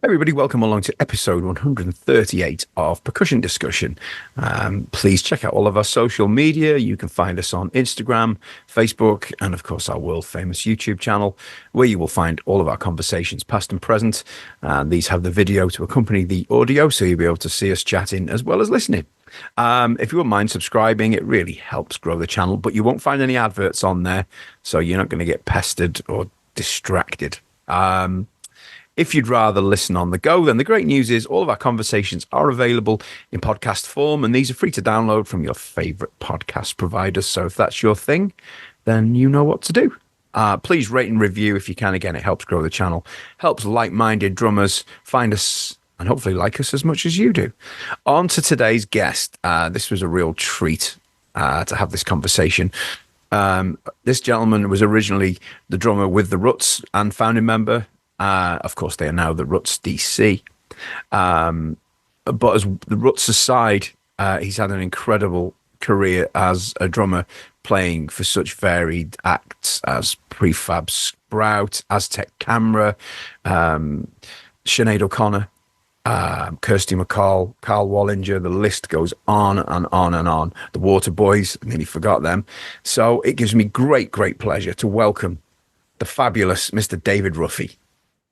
Everybody, welcome along to episode 138 of Percussion Discussion. Please check out all of our social media. You can find us on Instagram, Facebook, and of course our world famous YouTube channel, where you will find all of our conversations, past and present. These have the video to accompany the audio, so you'll be able to see us chatting as well as listening. If you wouldn't mind subscribing, it really helps grow the channel, but you won't find any adverts on there, so you're not going to get pestered or distracted. If you'd rather listen on the go, then the great news is all of our conversations are available in podcast form, and these are free to download from your favorite podcast providers. So if that's your thing, then you know what to do. Please rate and review if you can. Again, it helps grow the channel, helps like-minded drummers find us and hopefully like us as much as you do. On to today's guest. This was a real treat to have this conversation. This gentleman was originally the drummer with the Ruts and founding member. Of course, they are now the Ruts DC. But as the Ruts aside, he's had an incredible career as a drummer, playing for such varied acts as Prefab Sprout, Aztec Camera, Sinead O'Connor, Kirsty, MacColl, Karl Wallinger. The list goes on and on and on. The Waterboys, I nearly forgot them. So it gives me great pleasure to welcome the fabulous Mr. David Ruffy.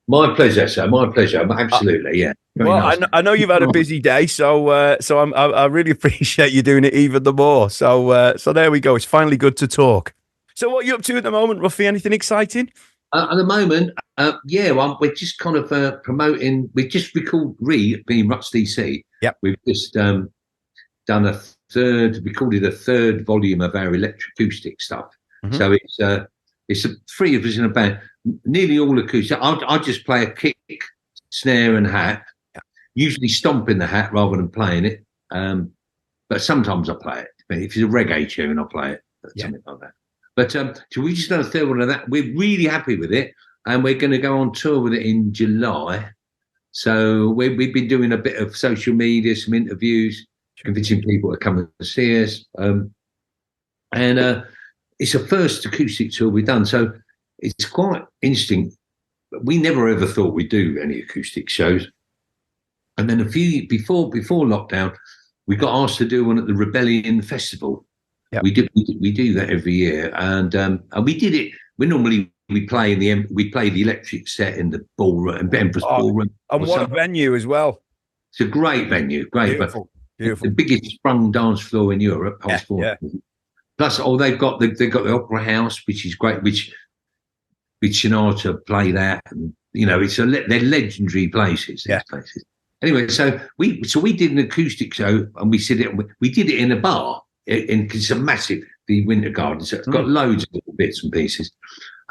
My pleasure, sir. My pleasure. Absolutely, yeah. Very nice. I know you've had a busy day, so I really appreciate you doing it even the more. So there we go. It's finally good to talk. So what are you up to at the moment, Ruffy? Anything exciting? At the moment, we're just kind of promoting. We just recorded being Ruts DC. Yep. We've just done a third. We called it a third volume of our electroacoustic stuff. Mm-hmm. So it's three of us in a band. Nearly all acoustic. I just play a kick, snare, and hat. Usually stomping the hat rather than playing it. But sometimes I play it. If it's a reggae tune, I'll play it. Something like that. But so we just done a third one of that. We're really happy with it, and we're going to go on tour with it in July. So we've been doing a bit of social media, some interviews, convincing people to come and see us. And it's the first acoustic tour we've done. So it's quite interesting. We never ever thought we'd do any acoustic shows. And then before lockdown, we got asked to do one at the Rebellion Festival. Yep. We do that every year, and we did it. We play the electric set in the ballroom, in Empress Ballroom, and what a venue as well. It's a great venue, beautiful. The biggest sprung dance floor in Europe. Plus, they've got the Opera House, which is great, which Sinatra played at, and they're legendary places. These places. Anyway, so we did an acoustic show, and we did it in a bar. It's a massive, the Winter Garden, so it's got loads of little bits and pieces.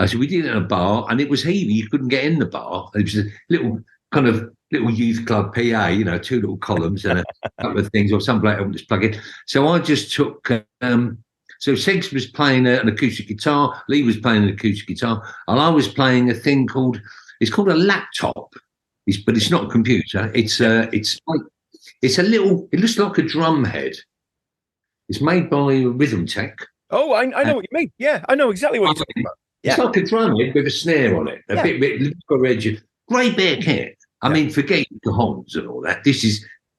So we did it in a bar, and it was heavy. You couldn't get in the bar. It was a little youth club PA, two little columns and a couple of things, or some bloke opened this plug in. So I just took. So Segs was playing an acoustic guitar, Lee was playing an acoustic guitar, and I was playing a thing called a laptop. But it's not a computer. It's a little. It looks like a drum head. It's made by Rhythm Tech. Oh, I know what you mean. Yeah, I know exactly what you're talking about. Yeah. It's like a drum head with a snare on it. A bit great bit of kit. I mean, forget the cajons and all that.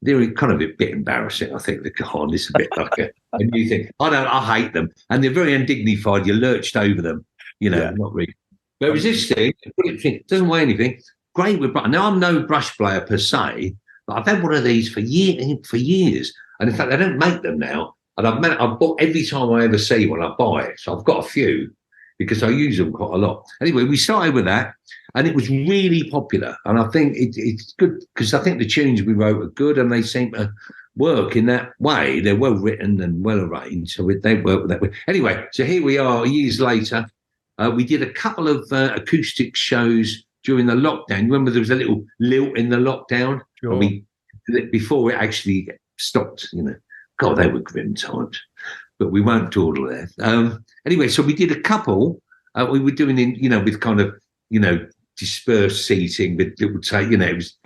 They're kind of a bit embarrassing. I think the cajon is a bit like a new thing. I hate them, and they're very undignified. You lurched over them, not really. But it was this thing. It doesn't weigh anything. Great with brush. Now I'm no brush player per se, but I've had one of these for years. And in fact, they don't make them now. And I've bought every time I ever see one, I buy it. So I've got a few because I use them quite a lot. Anyway, we started with that, and it was really popular. And I think it's good because I think the tunes we wrote are good, and they seem to work in that way. They're well written and well arranged, so they work with that way. Anyway, so here we are years later. We did a couple of acoustic shows during the lockdown. Remember, there was a little lilt in the lockdown, sure. And before it actually stopped. God, they were grim times, but we won't dawdle there. Anyway, so we did a couple. We were doing with kind of dispersed seating with little it was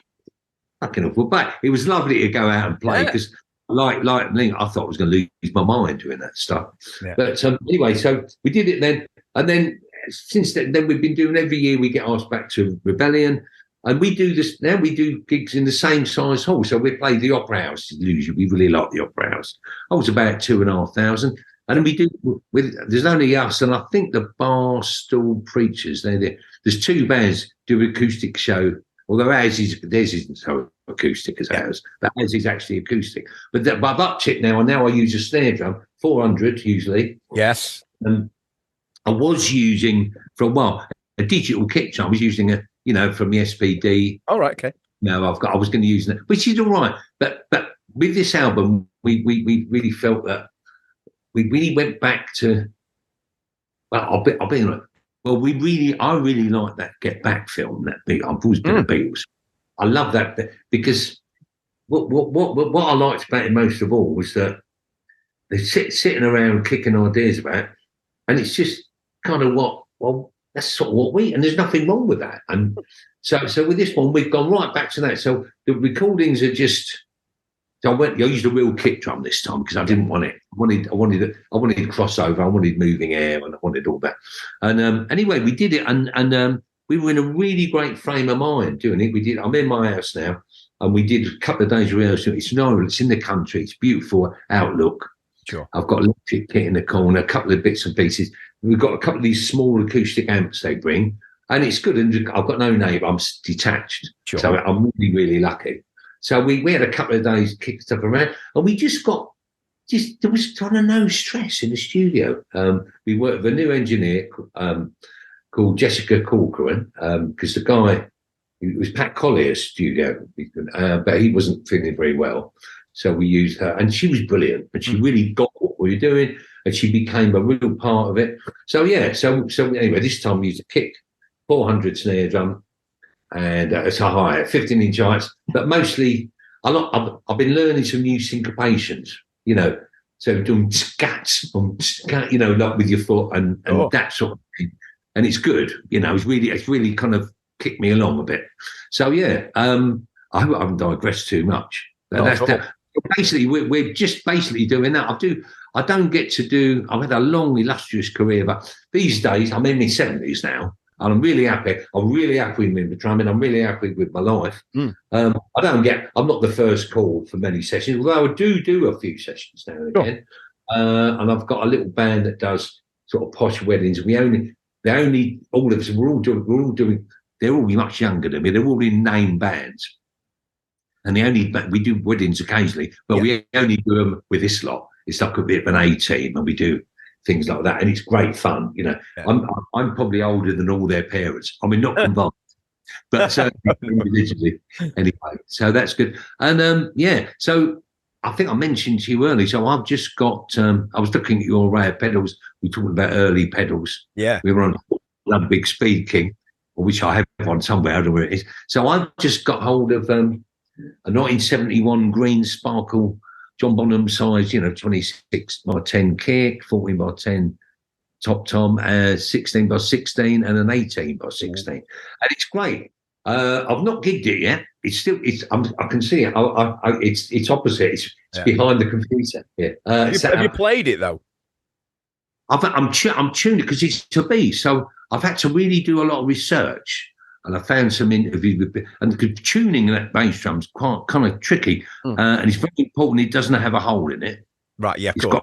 fucking awful, but it was lovely to go out and play because like I thought I was going to lose my mind doing that stuff. Yeah. But anyway, so we did it then, and then since then we've been doing every year. We get asked back to Rebellion. And we do this now. We do gigs in the same size hall. So we play the Opera House. Usually, we really like the Opera House. I was about 2,500. And then we do there's only us and I think the Barstool Preachers. There's two bands do acoustic show. Although theirs isn't so acoustic as ours, but ours is actually acoustic. But I've upped it now, and now I use a snare drum, 400 usually. Yes. I was using for a while a digital kick drum. I was using from the SPD. All right, okay. No, I was going to use that, which is all right. But with this album, we really felt that we really went back to. Well, I'll be honest. Well, I really like that Get Back film. I've always been a Beatles. I love that because what I liked about it most of all was that they're sitting around kicking ideas about, and it's just kind of that's sort of what and there's nothing wrong with that. And so with this one, we've gone right back to that. So the recordings are just. So I used a real kick drum this time because I didn't want it. I wanted crossover. I wanted moving air, and I wanted all that. And anyway, we did it, and we were in a really great frame of mind doing it. I'm in my house now, and we did a couple of days rehearsal. It's in the country. It's beautiful outlook. Sure. I've got an electric kit in the corner, a couple of bits and pieces. We've got a couple of these small acoustic amps they bring, and it's good. And I've got no neighbour. I'm detached, so I'm really, really lucky. So we had a couple of days kick stuff around, and we there was kind of no stress in the studio. We worked with a new engineer called Jessica Corcoran, because the guy, it was Pat Collier's studio, but he wasn't feeling very well. So we used her, and she was brilliant, and she really got what we were doing, and she became a real part of it. So so anyway, this time we used a kick, 400 snare drum, and it's a higher 15-inch heights, but mostly I've been learning some new syncopations, so doing scats, like with your foot and that sort of thing, and it's good, it's really kind of kicked me along a bit. So I hope I haven't digressed too much. Basically, we're just basically doing that. I don't get to do. I've had a long, illustrious career, but these days I'm in my 70s now. And I'm really happy. I'm really happy with the drumming. I'm really happy with my life. I'm not the first call for many sessions, although I do a few sessions now and again. And I've got a little band that does sort of posh weddings. All of us, we're all doing, they're all much younger than me. They're all in name bands. And we do weddings occasionally, but we only do them with this lot. It's like a bit of an A-team, and we do things like that, and it's great fun. I'm probably older than all their parents. I mean, not combined, but certainly individually. Anyway, so that's good. And so I think I mentioned to you earlier. So I've just got. I was looking at your array of pedals. We talked about early pedals. Yeah, we were on a big Speed King, which I have on somewhere. I don't know where it is. So I've just got hold of a 1971 green sparkle John Bonham size, 26 by 10 kick, 14 by 10 top tom, 16 by 16, and an 18 by 16. And it's great. I've not gigged it yet. I can see it. It's opposite. It's behind the computer. Yeah. Have you played it though? I'm tuned it because it's to be. So I've had to really do a lot of research. And I found some interviews and the tuning of that bass drum's quite kind of tricky, and it's very important. It doesn't have a hole in it, right? Yeah, cool.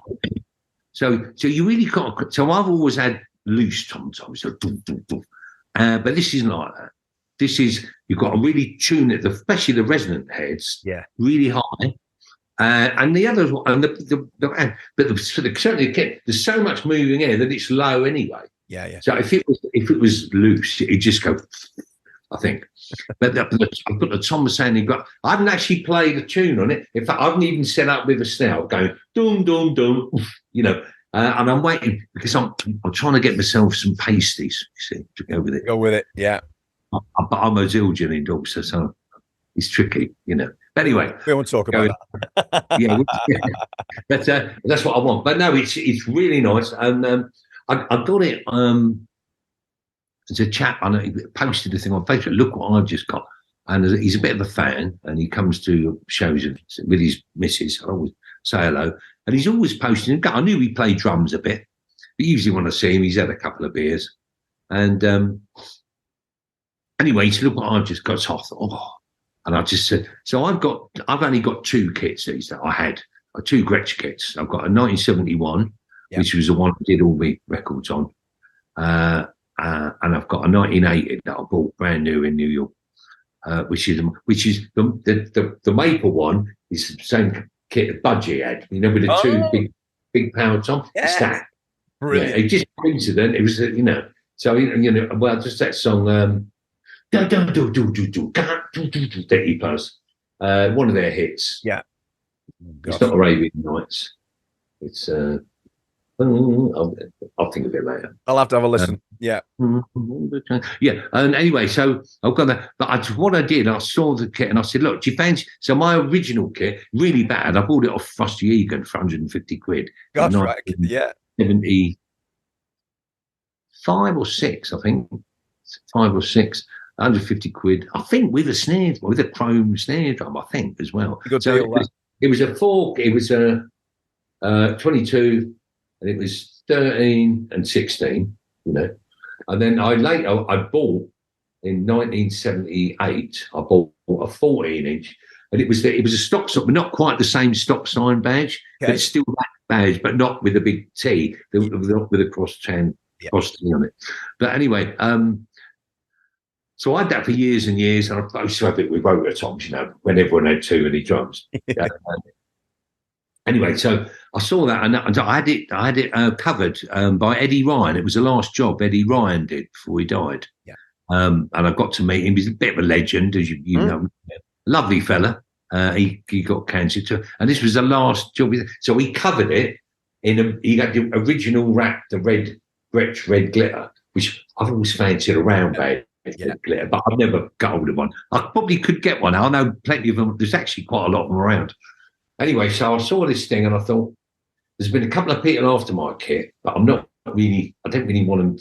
So you really got. So I've always had loose tom toms, so but this isn't like that. This is you've got to really tune it, especially the resonant heads, really high, and the others, and certainly there's so much moving air that it's low anyway. Yeah. So if it was loose, it'd just go, I think. But I've got the Thomas sounding. I haven't actually played a tune on it. In fact, I haven't even set up with a snare going dum dum dum, and I'm waiting because I'm trying to get myself some pasties, you see, to go with it. Go with it, yeah. But I'm a Zildjian also, so it's tricky, But anyway, we won't talk about that. But that's what I want. But no, it's really nice, and I got it. There's a chap, I know, he posted a thing on Facebook. Look what I've just got, and he's a bit of a fan, and he comes to shows with his missus. I always say hello, and he's always posting. I knew he played drums a bit, but usually when I see him, he's had a couple of beers, and anyway, he said, look what I've just got. So I thought, oh, and I just said, so I've only got 2 kits these that I had, 2 Gretsch kits. I've got a 1971, which was the one I did all my records on. And I've got a 1980 that I bought brand new in New York, which is the maple one is the same kit that Budgie had, you know, with the 2 big power toms. Yeah. It's that. Brilliant. Yeah, it just coincident. It was, you know, so, you know, well, just that song, that he plays, one of their hits. Yeah. It's not Arabian Nights. It's, I'll think of it later. I'll have to have a listen. Yeah. Yeah. And anyway, so I've got that. But what I did, I saw the kit and I said, look, do you fancy? So my original kit, really bad. I bought it off Frosty Egan for 150 quid. That's right. Yeah. 75 or 6, I think. 5 or 6. 150 quid. I think with a snare, with a chrome snare drum, I think, as well. So it was a 4, it was a 22, and it was 13 and 16, you know. And then I bought in 1978, I bought a 14-inch, and it was a stock, but not quite the same stop sign badge, but it's still that badge, but not with a big T, with a cross T on it. But anyway, so I had that for years and years, and I used to have it with rotor toms, you know, when everyone had too many drums. Anyway, so I saw that, and I had it covered by Eddie Ryan. It was the last job Eddie Ryan did before he died. Yeah. And I got to meet him. He's a bit of a legend, as you know. Lovely fella. He got cancer too, and this was the last job. So he covered it he got the original wrap, the red glitter, which I've always fancied a round bag. Glitter, but I've never got hold of one. I probably could get one. I know plenty of them. There's actually quite a lot of them around. Anyway, so I saw this thing and I thought, there's been a couple of people after my kit, but I don't really want them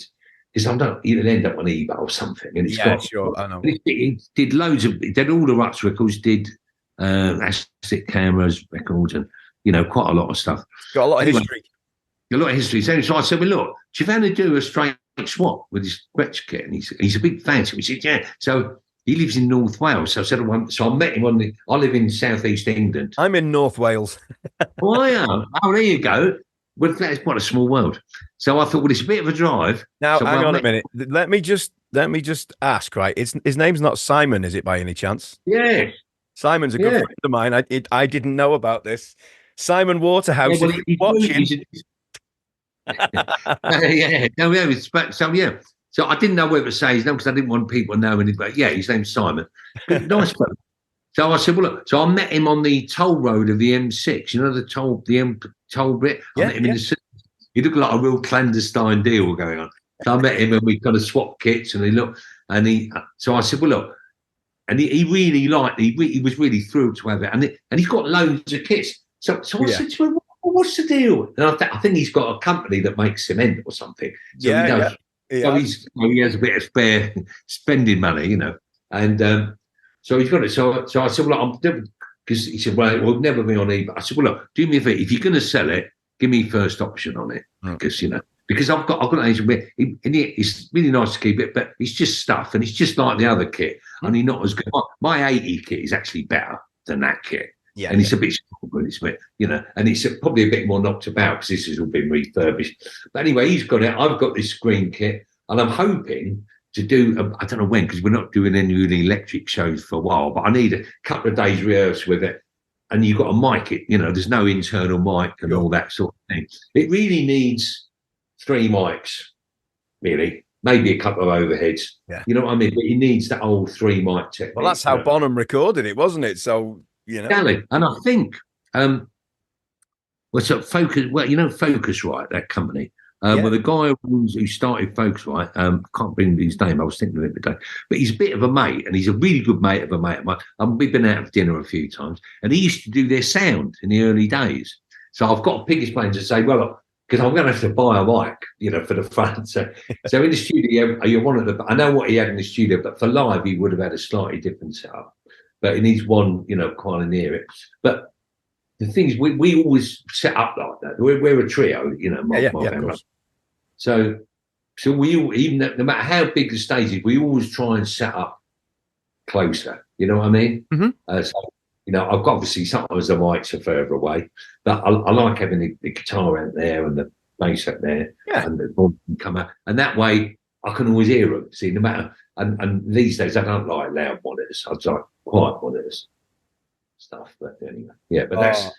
because I don't either end up on eBay or something. And it's sure, I know. It did loads of, it did all the Ruts records, did Aztec Cameras records, and you know, quite a lot of stuff. Got a lot of history. A lot of history. So I said, well, look, do you want to do a straight swap with his Gretsch kit? And he's a big fan. So he said, yeah. So he lives in North Wales. So I said, I met him I live in southeast England. I'm in North Wales. Oh, I am. Oh, there you go. Well, that's quite a small world. So I thought, well, it's a bit of a drive. Now, hang on a minute. Let me just ask, right? His name's not Simon, is it, by any chance? Yeah. Simon's a good friend of mine. I didn't know about this. Simon Waterhouse. Yeah, he's watching. So I didn't know whether to say his name because I didn't want people to know anything. But yeah, his name's Simon. Nice fellow. So I said, well, look. So I met him on the toll road of the M6. You know the toll bit. I met him in the. He looked like a real clandestine deal going on. So I met him and we kind of swapped kits and he looked and he. So I said, well, look. And he really liked. He was really thrilled to have it, and he's got loads of kits. So I said to him, what's the deal? And I think he's got a company that makes cement or something. So so he has a bit of spare spending money, you know. And so he's got it. So I said, well, because he said, well, it will never be on eBay. I said, well, look, do me a favor. If you're going to sell it, give me first option on it. Because, you know, because I've got an agent where it's really nice to keep it, but it's just stuff. And it's just like the other kit. Only not as good. My 80 kit is actually better than that kit. Yeah, and it's a bit stronger, it's a bit, you know, and it's probably a bit more knocked about because this has all been refurbished. But anyway, he's got it. I've got this screen kit, and I'm hoping to do. I don't know when because we're not doing any electric shows for a while. But I need a couple of days rehearse with it, and you've got to mic it. You know, there's no internal mic and all that sort of thing. It really needs 3 mics, really. Maybe a couple of overheads. Yeah. You know what I mean? But it needs that old 3 mic technique. Well, that's how Bonham recorded it, wasn't it? So. You know, and I think, Focus, Focusrite, that company. Well, the guy who started Focusrite, I can't bring his name. I was thinking of it today, but he's a bit of a mate, and he's a really good mate of a mate of mine. We've been out for dinner a few times, and he used to do their sound in the early days. So I've got to pick his brain to say, well, because I'm going to have to buy a mic, you know, for the front. So in the studio, I know what he had in the studio, but for live, he would have had a slightly different setup. But it needs one, you know, kind of near it. But the thing is, we always set up like that. We're a trio, you know, my family. So So even no matter how big the stage is, we always try and set up closer. You know what I mean? Mm-hmm. So, I've got, obviously sometimes the mics are further away, but I like having the guitar out there and the bass out there, and the voice can come out, and that way I can always hear them. See, no matter, and these days I don't like loud monitors. I like quiet monitors stuff. But anyway, yeah. But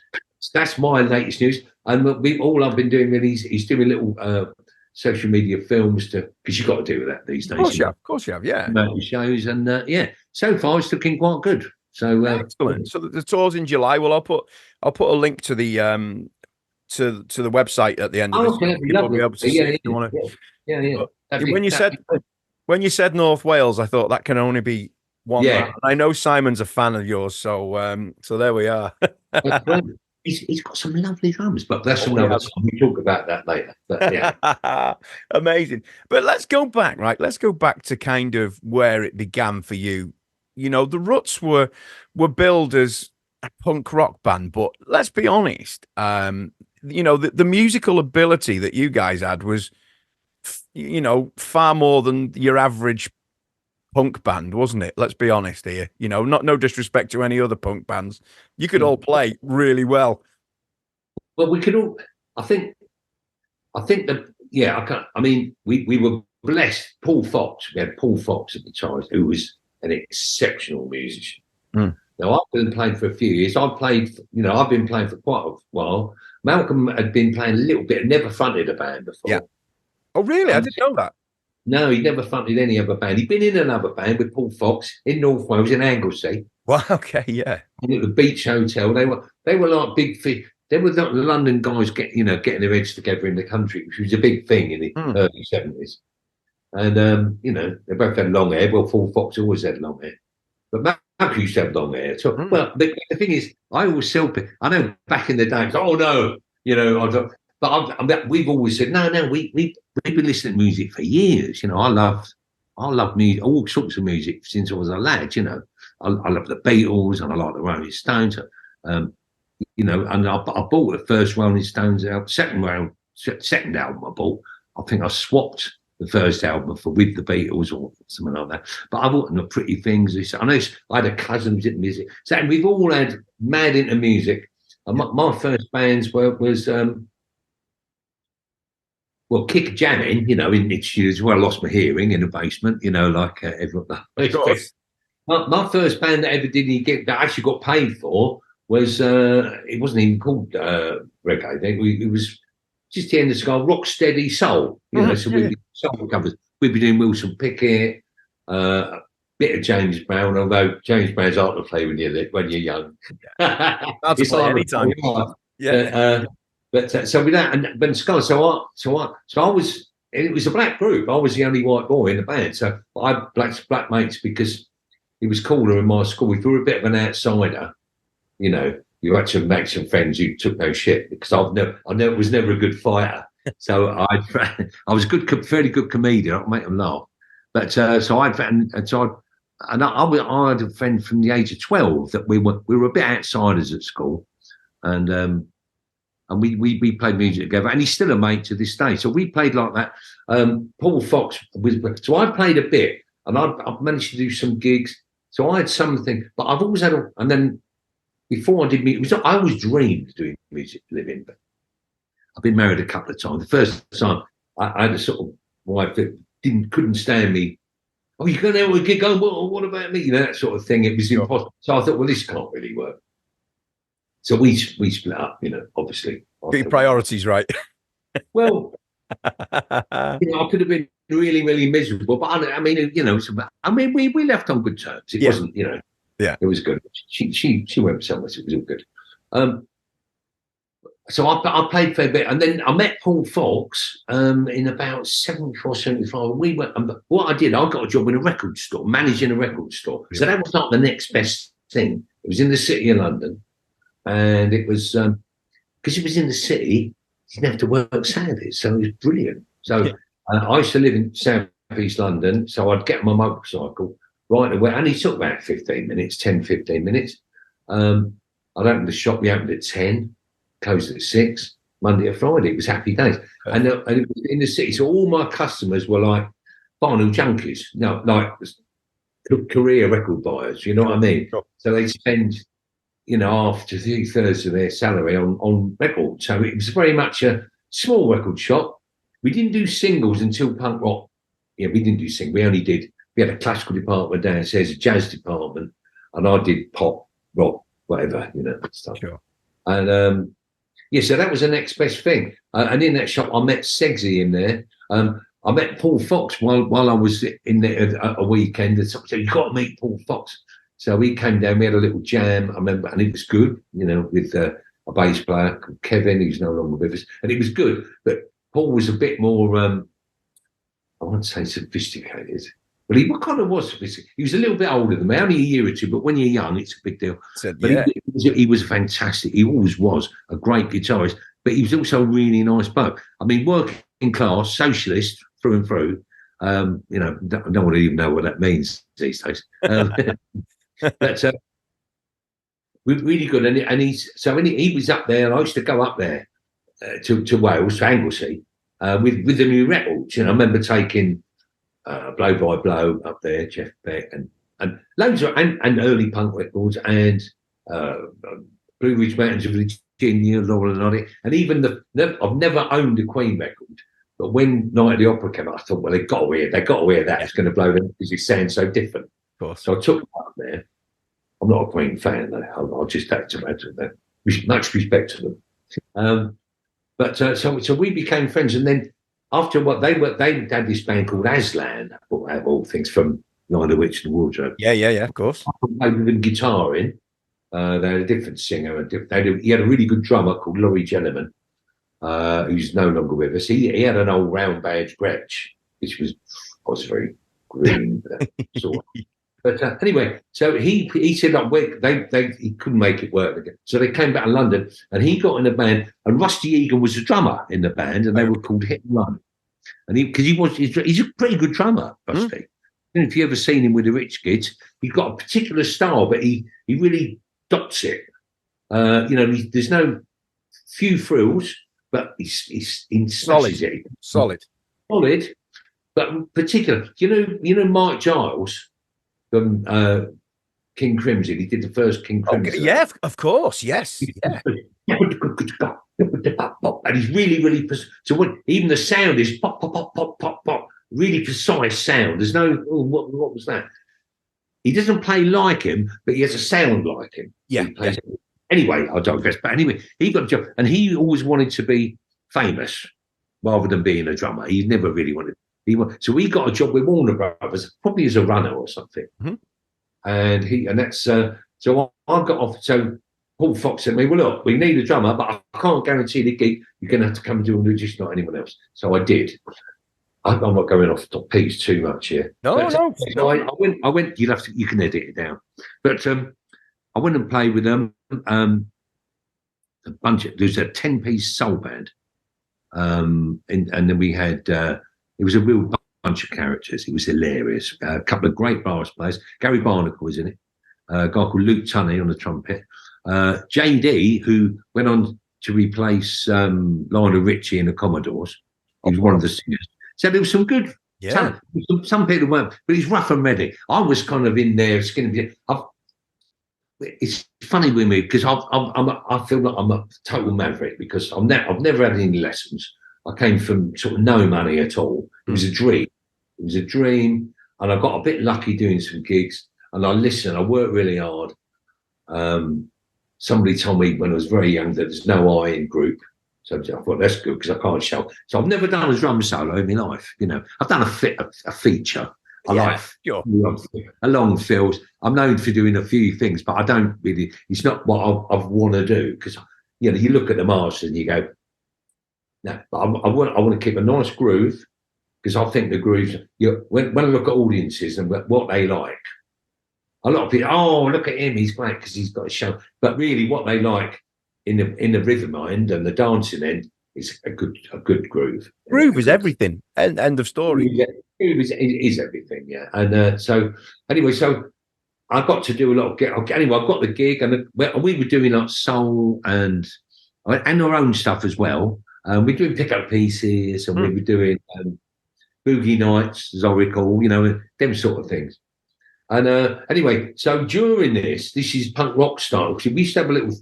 that's my latest news, and all I've been doing really is doing little social media films because you've got to do with that these days. Of course you have, yeah. Shows, and so far it's looking quite good. So excellent. So the tour's in July. Well, I'll put a link to the to the website at the end of this. Okay, People will be able to see if you want to. Yeah. When you said North Wales, I thought that can only be one. Yeah. I know Simon's a fan of yours, so there we are. He's got some lovely drums, but that's another time. We talk about that later. But yeah. Amazing. But let's go back, right? Let's go back to kind of where it began for you. The Ruts were billed as a punk rock band, but let's be honest. The musical ability that you guys had was, far more than your average punk band, wasn't it? Let's be honest here. No disrespect to any other punk bands. You could all play really well. Well, we could all. I think that. Yeah, we were blessed. Paul Fox. We had Paul Fox at the time, who was an exceptional musician. Now I've been playing for a few years. I've been playing for quite a while. Malcolm had been playing a little bit, never fronted a band before. Yeah. Oh, really? I didn't know that. No, he never fronted any other band. He'd been in another band with Paul Fox in North Wales, in Anglesey. Well, okay, yeah. And at the Beach Hotel, they were like big fish. They were like the London guys getting their heads together in the country, which was a big thing in the early 70s. And they both had long hair. Well, Paul Fox always had long hair, but Malcolm used to have long hair. So, well, the thing is, I always tell people. I know back in the day, oh no, but we've always said no. We've been listening to music for years. I love music, all sorts of music since I was a lad. I love the Beatles and I like the Rolling Stones. And I bought the first Rolling Stones album, second album I bought. I think I swapped the first album for With the Beatles or something like that. But I bought the Pretty Things. I know I had a cousin who did music. So we've all had mad into music. And my first bands was kick jamming, in the studios where I lost my hearing in the basement, like everyone. Of course. My first band that ever did any gig that I actually got paid for was it wasn't even called reggae. It was just the end of the sky, rock steady soul. So we'd be soul covers. We'd be doing Wilson Pickett, a bit of James Brown, although James Brown's hard to play when you're young. That's it's like anytime. Yeah. But so with that, and Ben Sky, so I was. It was a black group. I was the only white boy in the band, so I had black mates because it was cooler in my school. If you were a bit of an outsider, you had to make some friends who took no shit because I was never a good fighter. So I was fairly good comedian. I could make them laugh. But so I had a friend from the age of 12 that we were a bit outsiders at school, and we played music together, and he's still a mate to this day. So we played like that. Paul Fox so I played a bit, and I've managed to do some gigs. So I had something, but I've always had and then before I did music, I always dreamed of doing music living. But I've been married a couple of times. The first time I had a sort of wife that couldn't stand me. Oh, you're going out with a gig? Oh, what about me? That sort of thing. It was impossible. So I thought, well, this can't really work. So we split up, obviously. Get your priorities right. Well, I could have been really, really miserable, but we left on good terms. It wasn't, it was good. She went somewhere, so it was all good. So I played for a bit, and then I met Paul Fox in about 74, 75. We went. What I did, I got a job in a record store, managing a record store. So that was not the next best thing. It was in the city of London. And it was because it was in the city, you didn't have to work Saturdays, so it was brilliant. So I used to live in South East London, so I'd get my motorcycle right away, and it took about 15 minutes. I'd open the shop. We opened at 10, closed at 6. Monday to Friday. It was happy days. And it was in the city. So all my customers were like vinyl junkies, like career record buyers, you know what I mean? Sure. So they spend, half to 2/3 of their salary on records. So it was very much a small record shop. We didn't do singles until punk rock. Yeah, we didn't do singles. We had a classical department downstairs, a jazz department, and I did pop, rock, whatever, stuff. Sure. And so that was the next best thing. And in that shop, I met Segsy in there. I met Paul Fox while I was in there a weekend. And someone said, "You got to meet Paul Fox." So he came down. We had a little jam. I remember, and it was good. With a bass player called Kevin, who's no longer with us, and it was good. But Paul was a bit more, I wouldn't say sophisticated, but he kind of was sophisticated. He was a little bit older than me, only a year or two. But when you're young, it's a big deal. But he was fantastic. He always was a great guitarist. But he was also a really nice bloke. I mean, working class, socialist through and through. I don't want to even know what that means these days. But really good. And he was up there. And I used to go up there to Wales, to Anglesey, with the new records. I remember taking Blow by Blow up there, Jeff Beck, and loads of and early punk records, and Blue Ridge Mountains of Virginia, Laurel and Hardy, and even I've never owned a Queen record, but when Night at the Opera came out, I thought, well, they got to wear that. It's going to blow them because it sounds so different. Of course. So I took that up there. I'm not a Queen fan, though. I'll just have to imagine that. Much respect to them. So we became friends, and then after what they had this band called Aslan, all things from Lion, the Witch and the Wardrobe. Yeah, of course. I played with them guitar in. They had a different singer. He had a really good drummer called Laurie Jelliman, who's no longer with us. He had an old round badge Gretsch, which was very green sort of. But anyway, so he said he couldn't make it work again. So they came back to London, and he got in a band, and Rusty Egan was a drummer in the band, and they were called Hit and Run. And he's a pretty good drummer, Rusty. And if you ever seen him with the Rich Kids, he's got a particular style, but he really dots it. There's no few frills, but he's solid, but particular. You know Mike Giles from King Crimson. He did the first King Crimson. Yeah, of course, yes. Yeah. And he's really so when even the sound is pop pop pop pop pop pop, really precise sound. There's no what was that? He doesn't play like him, but he has a sound like him. Yeah. Anyway, I digress. But anyway, he got a job, and he always wanted to be famous rather than being a drummer. He never really wanted. So he got a job with Warner Brothers, probably as a runner or something. Mm-hmm. And that's so I got off. So Paul Fox said to me, "Well, look, we need a drummer, but I can't guarantee the gig. You're going to have to come and do it, just not anyone else." So I did. I'm not going off the piece too much here. No. I went. You can edit it down. But I went and played with them. There's a 10-piece soul band, and then we had. It was a real bunch of characters. It was hilarious. A couple of great brass players. Gary Barnacle was in it. A guy called Luke Tunney on the trumpet. JD, who went on to replace Lionel Richie in the Commodores. He was one of the singers. So there was some good talent. Some people weren't, but he's rough and ready. I was kind of in there, skin and it's funny with me because I feel like I'm a total maverick because I've never had any lessons. I came from sort of no money at all. It was a dream. It was a dream, and I got a bit lucky doing some gigs. And I listened. I worked really hard. Somebody told me when I was very young that there's no I in group. So I thought that's good because I can't shout. So I've never done a drum solo in my life. I've done a feature. I like a long fills. I'm known for doing a few things, but I don't really. It's not what I want to do because you look at the masters and you go, no. But I want to keep a nice groove because I think the grooves. When I look at audiences and what they like, a lot of people. Oh, look at him! He's great because he's got a show. But really, what they like in the rhythm end and the dancing end is a good groove. Groove is everything. End of story. Groove is everything. Yeah. And so anyway, so I got to do a lot of anyway. I got the gig and we were doing like soul and and our own stuff as well. We're doing pick-up pieces, and we were doing boogie nights, as I recall, them sort of things. And anyway, so during this is punk rock style. We used to have a little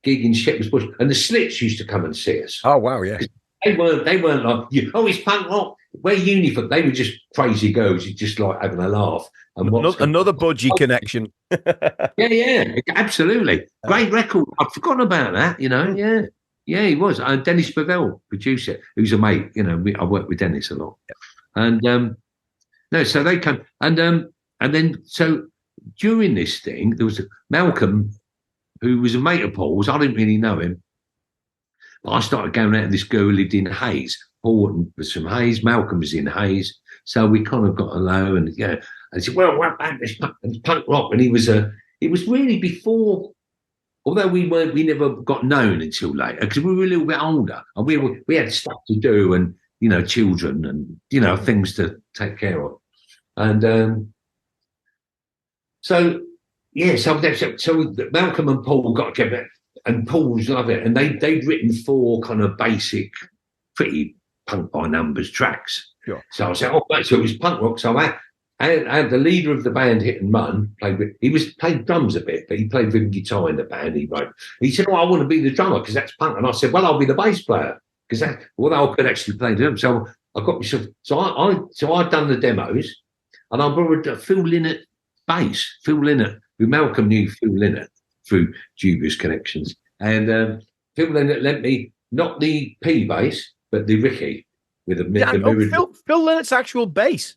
gig in Shepherd's Bush, and the Slits used to come and see us. Oh wow, yeah. They weren't like, it's punk rock. Wear uniform. They were just crazy girls, just like having a laugh. And another budgie connection. yeah, absolutely. Great record. I'd forgotten about that. Yeah, he was. And Dennis Bavell, producer, who's a mate. I work with Dennis a lot. And so they come and then so during this thing, there was Malcolm, who was a mate of Paul's. I didn't really know him, but I started going out with this girl who lived in Hayes. Paul was from Hayes, Malcolm was in Hayes, so we kind of got along. And and he said, "Well, what about this punk rock?" And it was really before. Although we never got known until later because we were a little bit older and we had stuff to do and children and things to take care of, and so Malcolm and Paul got together, and Paul's loved it, and they'd written 4 kind of basic, pretty punk by numbers tracks. Sure. So I said, so it was punk rock. So I had the leader of the band, Hit and Run, played drums a bit, but he played rhythm guitar in the band. He said, I want to be the drummer because that's punk. And I said, well, I'll be the bass player because I could actually play them. So I got myself. So I'd done the demos, and I borrowed Phil Lynott bass. Phil Lynott, who Malcolm knew Phil Lynott through dubious connections, and Phil Lynott lent me not the P bass, but the Ricky with the mirrored. Phil Lynnott's actual bass.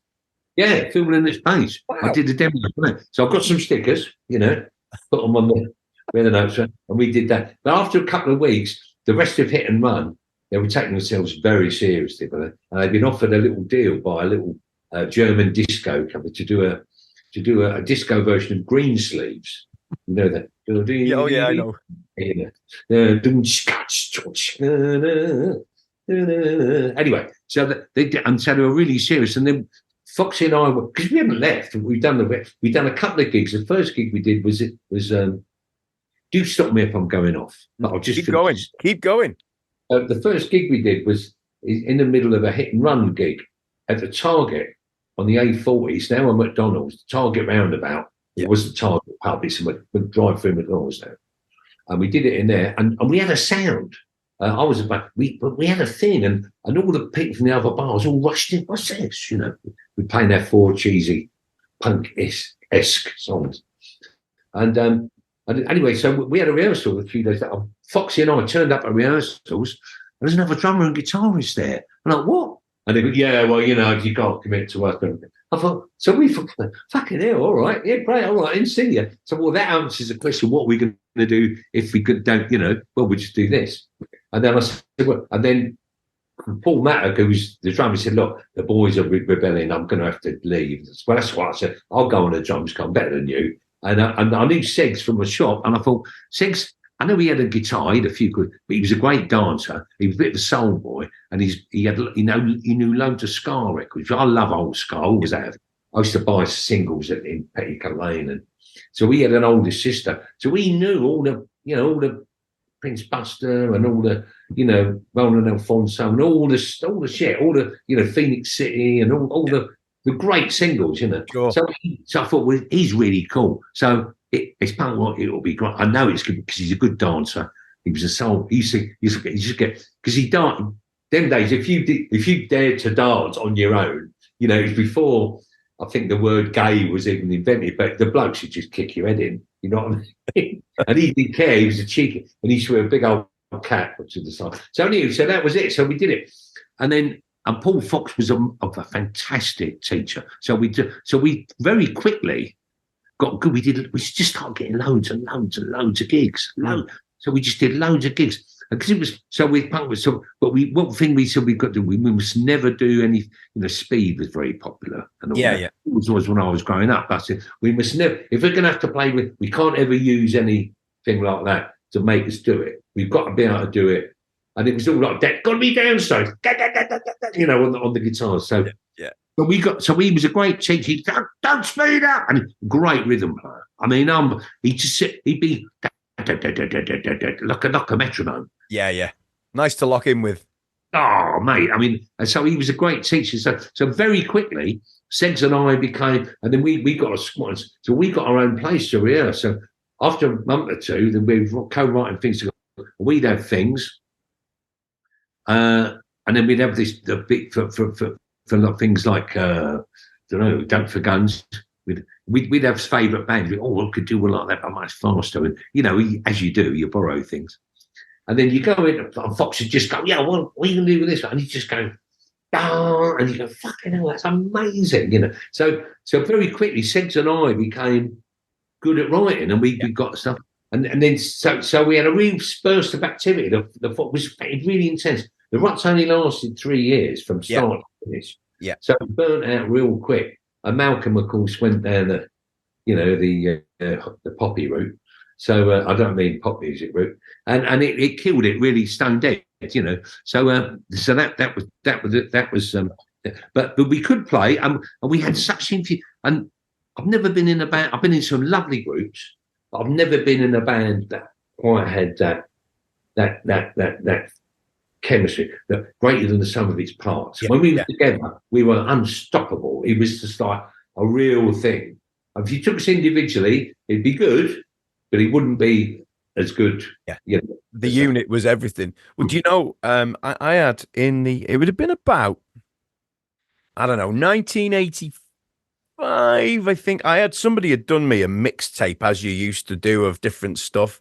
Yeah, Phil Lynnott's bass. Wow. I did the demo. So I've got some stickers, put them on the notes, and we did that. But after a couple of weeks, the rest of Hit and Run, they were taking themselves very seriously, and they'd been offered a little deal by a little German disco company to do a disco version of Greensleeves. You know that? Oh yeah, I know. Anyway, so they did, and so they were really serious, and then Foxy and I, because we hadn't left, we'd done a couple of gigs. The first gig we did was do stop me if I'm going off. But I'll just keep going. The first gig we did was in the middle of a Hit and Run gig at the Target on the A40. It's now a McDonald's. The Target roundabout. Yeah. It was the Target pub. It's a drive-through McDonald's now, and we did it in there, and we had a sound. We had a thing, and all the people from the other bars all rushed in. What's this? We're playing their 4 cheesy punk-esque songs, and anyway, so we had a rehearsal a few days later. Foxy and I turned up at rehearsals. There's another drummer and guitarist there. I'm like, what? And they go, yeah, well, you can't commit to us. I thought, so we thought, fucking hell, all right, yeah, great, all right, I didn't see you. So, well, that answers the question: what are we going to do if we don't, well, we just do this. And then I said, well, and then Paul Mattock, who's the drummer, said, look, the boys are rebelling. I'm going to have to leave. Well, that's why I said, I'll go on the drums, I'm better than you. And I knew Seggs from a shop, and I thought, Seggs, I know he had a guitar, he had a few good, but he was a great dancer. He was a bit of a soul boy, and he knew loads of ska records. I love old ska, I always have. I used to buy singles in Petticoat Lane, and so he had an older sister, so he knew all the Prince Buster and all the, Roland Alfonso and all the shit, all the, Phoenix City and all the great singles, Sure. So I thought, well, he's really cool. So it's punk rock, it'll be great. I know it's good because he's a good dancer. He was a soul. He used to get, because he danced. Them days, if you dared to dance on your own, it was before I think the word gay was even invented, but the blokes would just kick your head in. You know what I mean? And he didn't care. He was a cheeky, and he used to wear a big old cap to the side. So anyway, so that was it. So we did it, and Paul Fox was a fantastic teacher. So we very quickly got good. We just started getting loads and loads and loads of gigs. So we just did loads of gigs. Because it was so with punk was so, but one thing we said we've got to do, we must never do any. Speed was very popular, and all that. It was always when I was growing up. I said we must never, if we're going to have to play with, we can't ever use anything like that to make us do it. We've got to be able to do it, and it was all like that. Got to be downside, on the guitar. So but he was a great teacher. He'd don't speed up, and great rhythm player. I mean, he'd be like a metronome. Yeah, yeah. Nice to lock in with. Oh, mate. I mean, and so he was a great teacher. So very quickly, Segs and I became, and then we got a squad. So we got our own place to rehearse. So after a month or two, then we were co-writing things. We'd have things, and then we'd have the big for things like don't know, Don't for Guns. We'd have favourite bands. We could do one like that, but much faster. And you know, as you do, you borrow things. And then you go in, and Fox would just go, yeah, what are you going to do with this? And he'd just go, ah, and you go, fucking hell, that's amazing, you know. So very quickly, Segs and I became good at writing, and we got stuff. And then so we had a real burst of activity. The was really intense. The Ruts only lasted 3 years from start to finish. Yeah. So it burnt out real quick. And Malcolm, of course, went down the poppy route. So I don't mean pop music route, and it killed it really stone dead, you know. So that was. But we could play, and we had such and I've never been in a band. I've been in some lovely groups, but I've never been in a band that quite had that chemistry that greater than the sum of its parts. When we were together, we were unstoppable. It was just like a real thing. If you took us individually, it'd be good, but it wouldn't be as good. Yeah, you know, the unit was everything. Well, do you know? I had it would have been about, I don't know, 1985. I think I had somebody had done me a mixtape, as you used to do, of different stuff,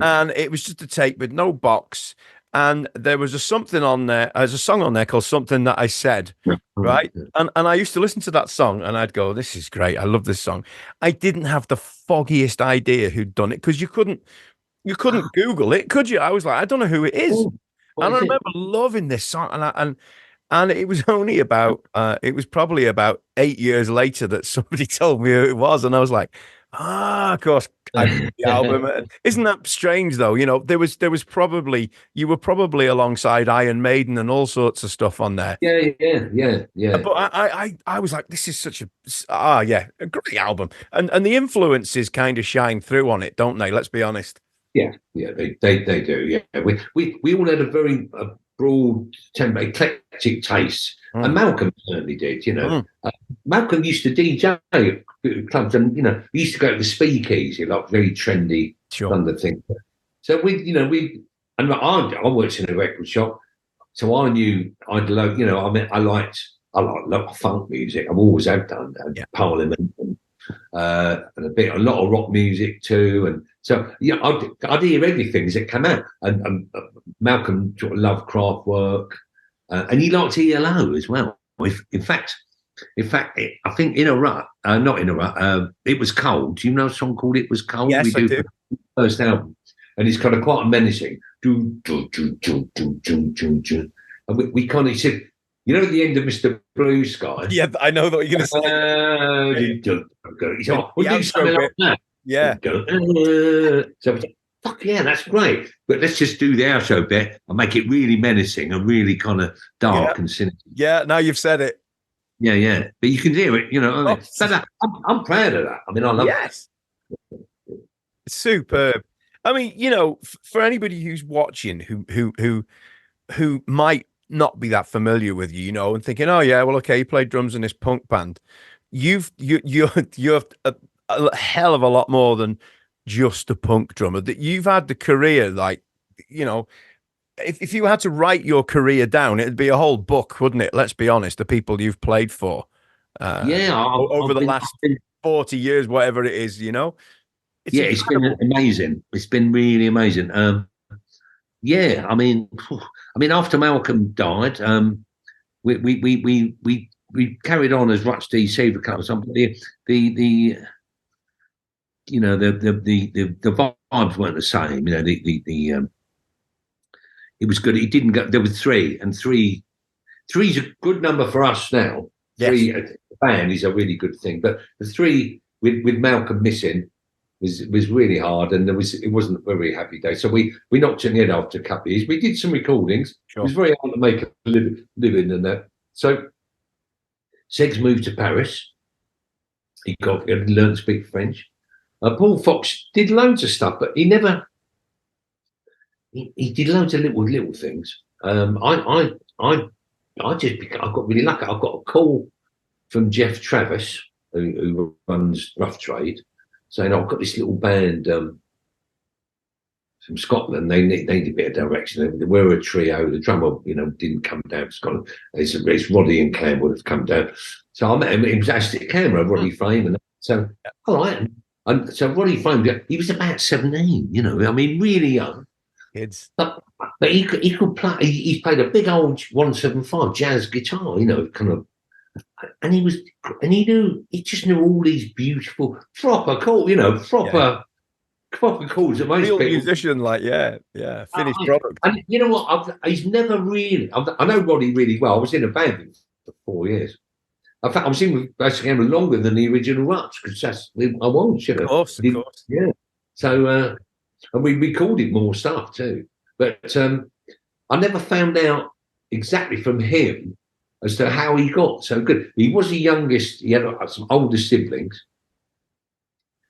and it was just a tape with no box. And there was a something on there. There's a song on there called "Something That I Said," right? And I used to listen to that song, and I'd go, "This is great. I love this song." I didn't have the foggiest idea who'd done it, because you couldn't Google it, could you? I was like, I don't know who it is. And I remember loving this song, and it was only about it was probably about 8 years later that somebody told me who it was, and I was like, of course, I bought the album. Isn't that strange, though? You know, there was probably, you were probably alongside Iron Maiden and all sorts of stuff on there. Yeah. But I was like, this is such a great album, and the influences kind of shine through on it, don't they? Let's be honest. Yeah, they do. Yeah, we all had a very broad, eclectic taste, and Malcolm certainly did. You know, Malcolm used to DJ clubs, and you know, he used to go to the speakeasy, like very trendy London thing. So and I worked in a record shop, so I knew I'd love. You know, I like a lot of funk music. I've always have done, and Parliament, and a lot of rock music too, and so I'd hear everything as it came out. And Malcolm sort of loved craft work, and he liked ELO as well. In fact, I think In a Rut, not In a Rut, It Was Cold. Do you know a song called It Was Cold? Yes, I do. First album, and it's kind of quite menacing. And we kind of said, you know, at the end of Mr. Blue Sky. Yeah, I know what you're going to say. We'll do something like that. Yeah. So fuck yeah, that's great. But let's just do the outro bit and make it really menacing and really kind of dark and sinister. Yeah, now you've said it. Yeah. But you can hear it, you know. I'm proud of that. I mean, I love it. Superb. I mean, you know, for anybody who's watching who might not be that familiar with you, you know, and thinking, oh yeah, well, okay, you play drums in this punk band. You're a hell of a lot more than just a punk drummer. That you've had the career, like, you know, if you had to write your career down, it'd be a whole book, wouldn't it? Let's be honest, the people you've played for, over the last 40 years, whatever it is, you know. It's been amazing. It's been really amazing. I mean, after Malcolm died, we carried on as Ruts DC for a couple of times. The vibes weren't the same. You know, it was good. It didn't go. There were three, and three's a good number for us now. Yes. Three, a band is a really good thing, but the three with Malcolm missing was really hard, and it wasn't a very happy day. So we knocked it in after a couple of years. We did some recordings. Sure. It was very hard to make a living and that. So Segs moved to Paris. He learned to speak French. Paul Fox did loads of stuff, but he never he did loads of little things. I got really lucky. I got a call from Jeff Travis, who runs Rough Trade, saying, I've got this little band from Scotland. They need a bit of direction. They were a trio. The drummer, didn't come down to Scotland. It's Roddy and Cam would have come down. So I met him. It was Aztec Camera, Roddy Frame. And so, all right. And so Roddy Frame, he was about 17, I mean, really young. Kids. But he could play. He played a big old 175 jazz guitar, kind of. And he just knew all these beautiful, proper chords, proper chords that most real people, musician, finished product. And you know what? He's never really. I know Roddy really well. I was in a band with him for 4 years. In fact, I was in with Aztec Camera longer than the original Ruts because I was, Of course. Yeah. So, and we recorded more stuff too. But I never found out exactly from him as to how he got so good. He was the youngest. He had some older siblings.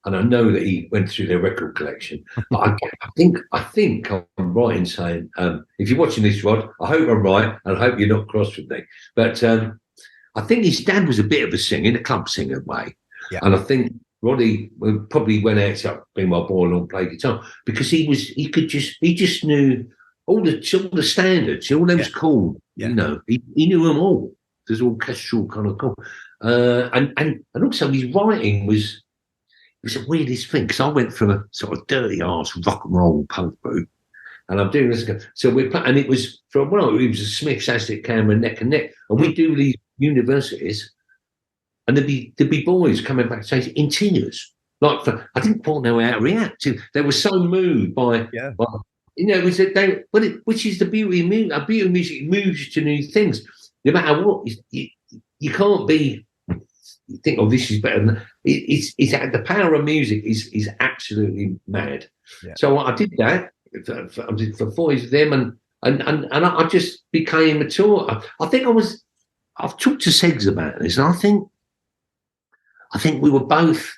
And I know that he went through their record collection. But I think I'm right in saying, if you're watching this, Rod, I hope I'm right, and I hope you're not cross with me. But I think his dad was a bit of a singer, in a club singer way. Yeah. And I think Roddy probably went out to be my boy and play guitar because he just knew all the standards, all those chords. Yeah. He knew them all. There's orchestral kind of chord. And also his writing was. It was the weirdest thing because I went from a sort of dirty arse rock and roll punk group, and I'm doing this. So we're playing, and it was it was a Smith's Aztec Camera neck and neck, and we do these universities, and there'd be boys coming back saying in tears, I didn't quite know how to react. They were so moved by it was which is the beauty of music. A beauty of music moves you to new things, no matter what. You can't be. You think, this is better than it's the power of music is absolutely mad. Yeah. So I did that for 4 years with them, and I just became mature. I think I've talked to Segs about this, and I think we were both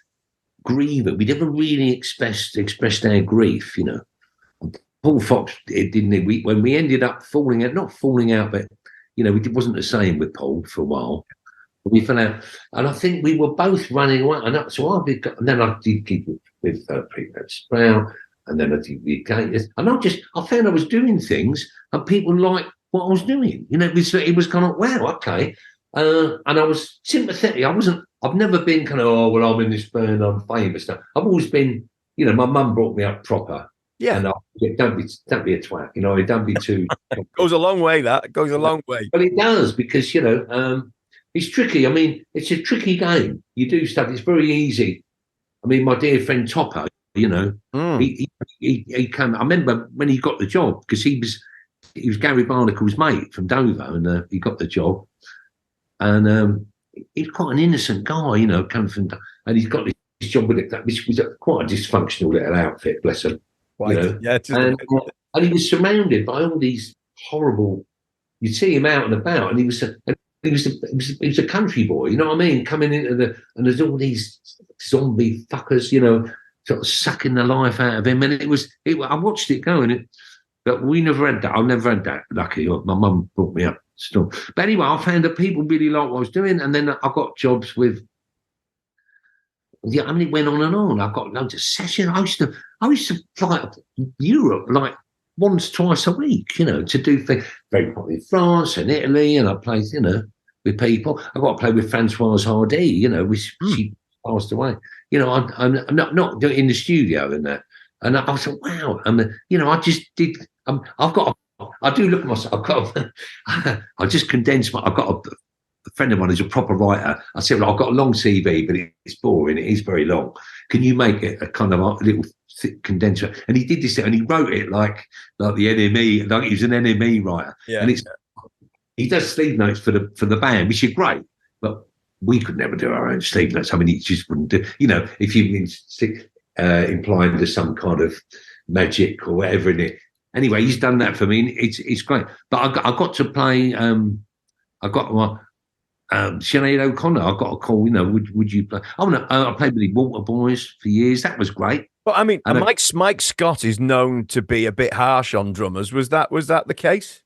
grieving. We never really expressed our grief, Paul Fox didn't he? When we ended up not falling out, but it wasn't the same with Paul for a while. We fell out, and I think we were both running away. And then I did gig with Prefab Sprout, and then I did the Gators. And I found I was doing things, and people liked what I was doing. It was kind of wow, okay. And I was sympathetic. I've never been kind of I'm in this band, I'm famous. I've always been, my mum brought me up proper. Yeah. And don't be a twat. Don't be too. Goes a long way. That goes a long way. But it does because it's tricky. I mean, it's a tricky game. You do stuff. It's very easy. I mean, my dear friend Topper, he came. I remember when he got the job because he was Gary Barnacle's mate from Dover, and he got the job. And he's quite an innocent guy, coming from, and he's got this job with it, which was quite a dysfunctional little outfit, bless him. Right. Yeah, and he was surrounded by all these horrible. You'd see him out and about, and he was a country boy, you know what I mean? Coming into and there's all these zombie fuckers, sort of sucking the life out of him. And I watched it go, but we never had that. I never had that, lucky. My mum brought me up still. But anyway, I found that people really liked what I was doing. And then I got jobs with, I mean, it went on and on. I got loads of sessions. I used to fly up Europe, once, twice a week, to do things very popular in France and Italy, and I played, with people. I got to play with Françoise Hardy, which she passed away. I'm not doing in the studio and that. And I thought, wow, I just did. I do look at myself. I just condensed I've got a friend of mine who's a proper writer. I said, well, I've got a long CV, but it's boring. It is very long. Can you make it a kind of a little thick condenser? And he did this, and he wrote it like the NME, like he was an NME writer. Yeah. And he does sleeve notes for the band, which is great, but we could never do our own sleeve notes. I mean, it just wouldn't do. If you implying there's some kind of magic or whatever in it. Anyway, he's done that for me. And it's great. But I got to play. I got Sinead O'Connor. I got a call. Would you play? I played with the Waterboys for years. That was great. Well, I mean, And Mike Scott is known to be a bit harsh on drummers. Was that the case?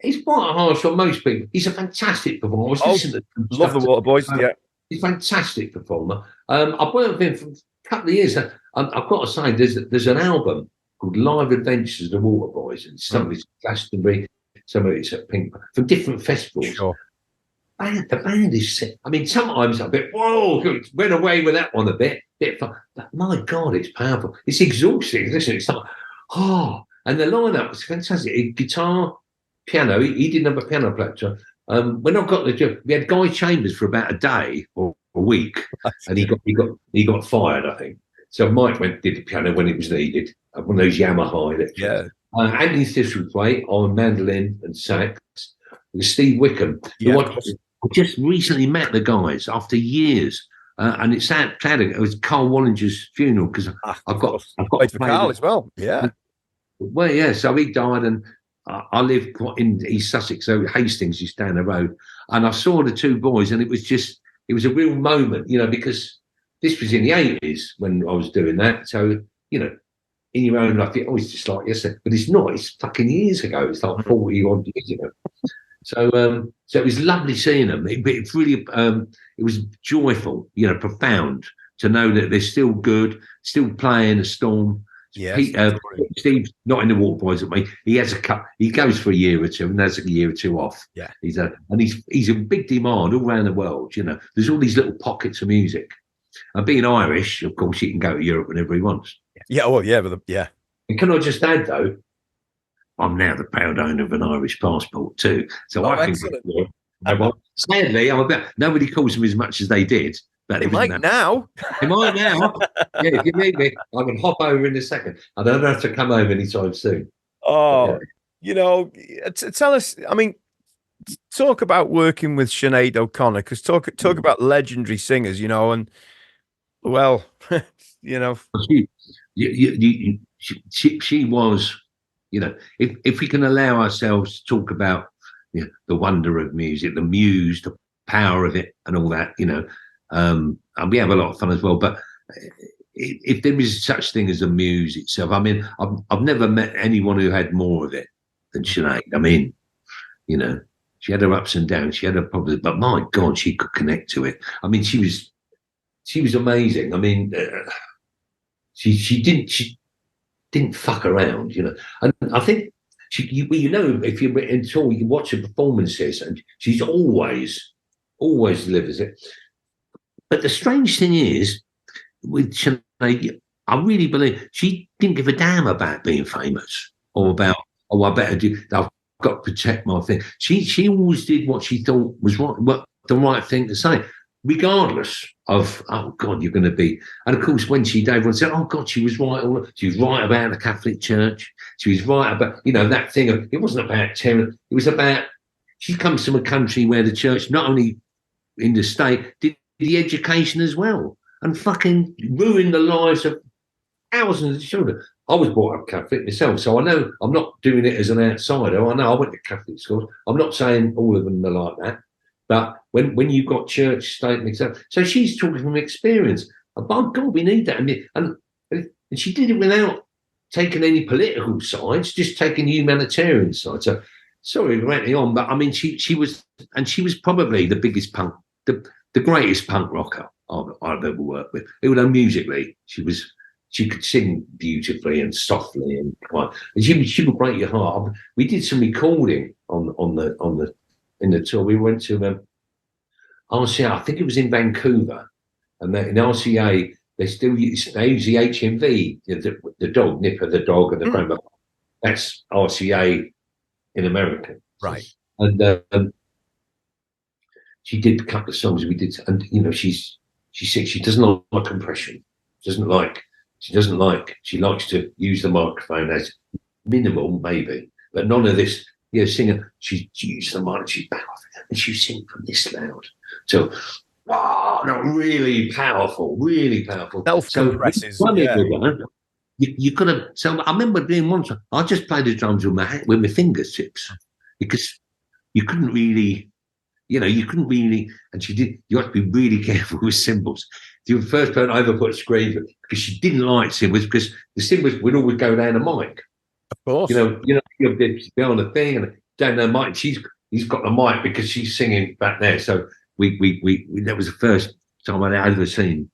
he's quite harsh on most people. He's a fantastic performer. I was listening to love the Waterboys. Yeah, he's a fantastic performer. I've worked with him for a couple of years. I've got to say, there's an album called Live Adventures of the Waterboys, and some of it's Glastonbury, some of it's at Pink, from different festivals. Sure. The band is sick. I mean, sometimes I'm a bit, whoa, went away with that one a bit fun. But my God, it's powerful. It's exhausting. Listen, it's like, and the lineup was fantastic. Guitar, piano. He didn't have a piano player. When I got the job, we had Guy Chambers for about a day or a week, and he got fired, I think. So Mike did the piano when it was needed, one of those Yamaha electrics. Yeah. Anthony Thistlethwaite on mandolin and sax. With Steve Wickham, who I just recently met the guys after years, and it's sad. It was Karl Wallinger's funeral because I've got for Karl as well. Yeah. Well, yeah. So he died, and I live in East Sussex, so Hastings is down the road, and I saw the two boys, and it was a real moment, because this was in the 80s when I was doing that. So in your own life, it's just like yesterday, but it's not. It's fucking years ago. It's like 40 odd years ago. So it was lovely seeing them. It's really, it was joyful, profound to know that they're still good, still playing a storm. Yeah, Steve's not in the Waterboys at me. He has he goes for a year or two and has a year or two off. Yeah, he's in big demand all around the world. There's all these little pockets of music. And being Irish, of course, he can go to Europe whenever he wants. Yeah, well, yeah, yeah. And can I just add though? I'm now the proud owner of an Irish passport too, so I think. Sadly, nobody calls me as much as they did. But they might now. They might now. Yeah, if you need me, I can hop over in a second. I don't have to come home anytime soon. Oh, tell us. I mean, talk about working with Sinead O'Connor, because talk about legendary singers, and well, she was. If we can allow ourselves to talk about the wonder of music, the muse, the power of it, and all that, and we have a lot of fun as well. But if there is such thing as a muse itself, I mean, I've never met anyone who had more of it than Sinead. I mean, she had her ups and downs, she had her problems, but my God, she could connect to it. I mean, she was amazing. I mean, she didn't fuck around, and I think if you're until you watch her performances, and she's always delivers it. But the strange thing is, with Sinead, I really believe she didn't give a damn about being famous or about, I better do, I've got to protect my thing. She always did what she thought was right, what the right thing to say, regardless of, oh God, you're going to be. And of course, when she did, everyone said, oh God, she was right. She was right about the Catholic Church. She was right about, that thing of, it wasn't about terror. It was about, she comes from a country where the church, not only in the state, did the education as well, and fucking ruined the lives of thousands of children. I was brought up Catholic myself, so I know I'm not doing it as an outsider. I know I went to Catholic schools. I'm not saying all of them are like that, but when you've got church, state, and etc. So she's talking from experience. And by God, we need that. And she did it without taking any political sides, just taking humanitarian sides. So sorry, ranting on, but I mean, she was probably the biggest punk, the greatest punk rocker I've ever worked with. Even though musically, she could sing beautifully and softly and quiet, and she would break your heart. We did some recording in the tour. We went to RCA. I think it was in Vancouver, and in RCA they use the HMV, the dog Nipper, the dog, and the grandma. That's RCA in America, right? And she did a couple of songs we did, and she said she doesn't like compression. She likes to use the microphone as minimal, maybe, but none of this. Singer, she used the mic, she's back off it, and she sing from this loud. So, really powerful, really powerful. Self-compresses. You could have. So I remember doing once. I just played the drums with my fingertips because you couldn't really. you know, you couldn't really, and she did, you have to be really careful with cymbals. The first person I ever put a screen for, because she didn't like cymbals, because the cymbals would always go down the mic. Of course. You'll be on the thing and down the mic. He's got the mic because she's singing back there. So we that was the first time I'd ever seen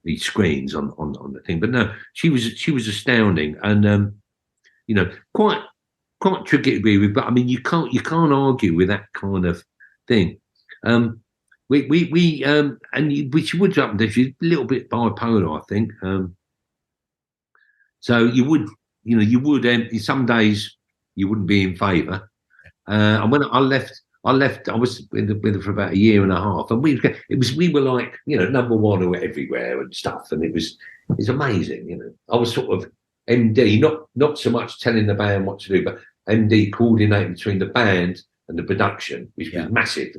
these screens on the thing. But no, she was astounding, and you know, quite tricky to be with. But I mean, you can't argue with that kind of thing. And she would up there. She's a little bit bipolar, I think. So you would, some days you wouldn't be in favour. And when I left, I was with her for about a year and a half, and we were like, you know, number one everywhere and stuff, and it's amazing, you know. I was sort of MD, not so much telling the band what to do, but MD coordinating between the band and the production, which was massive.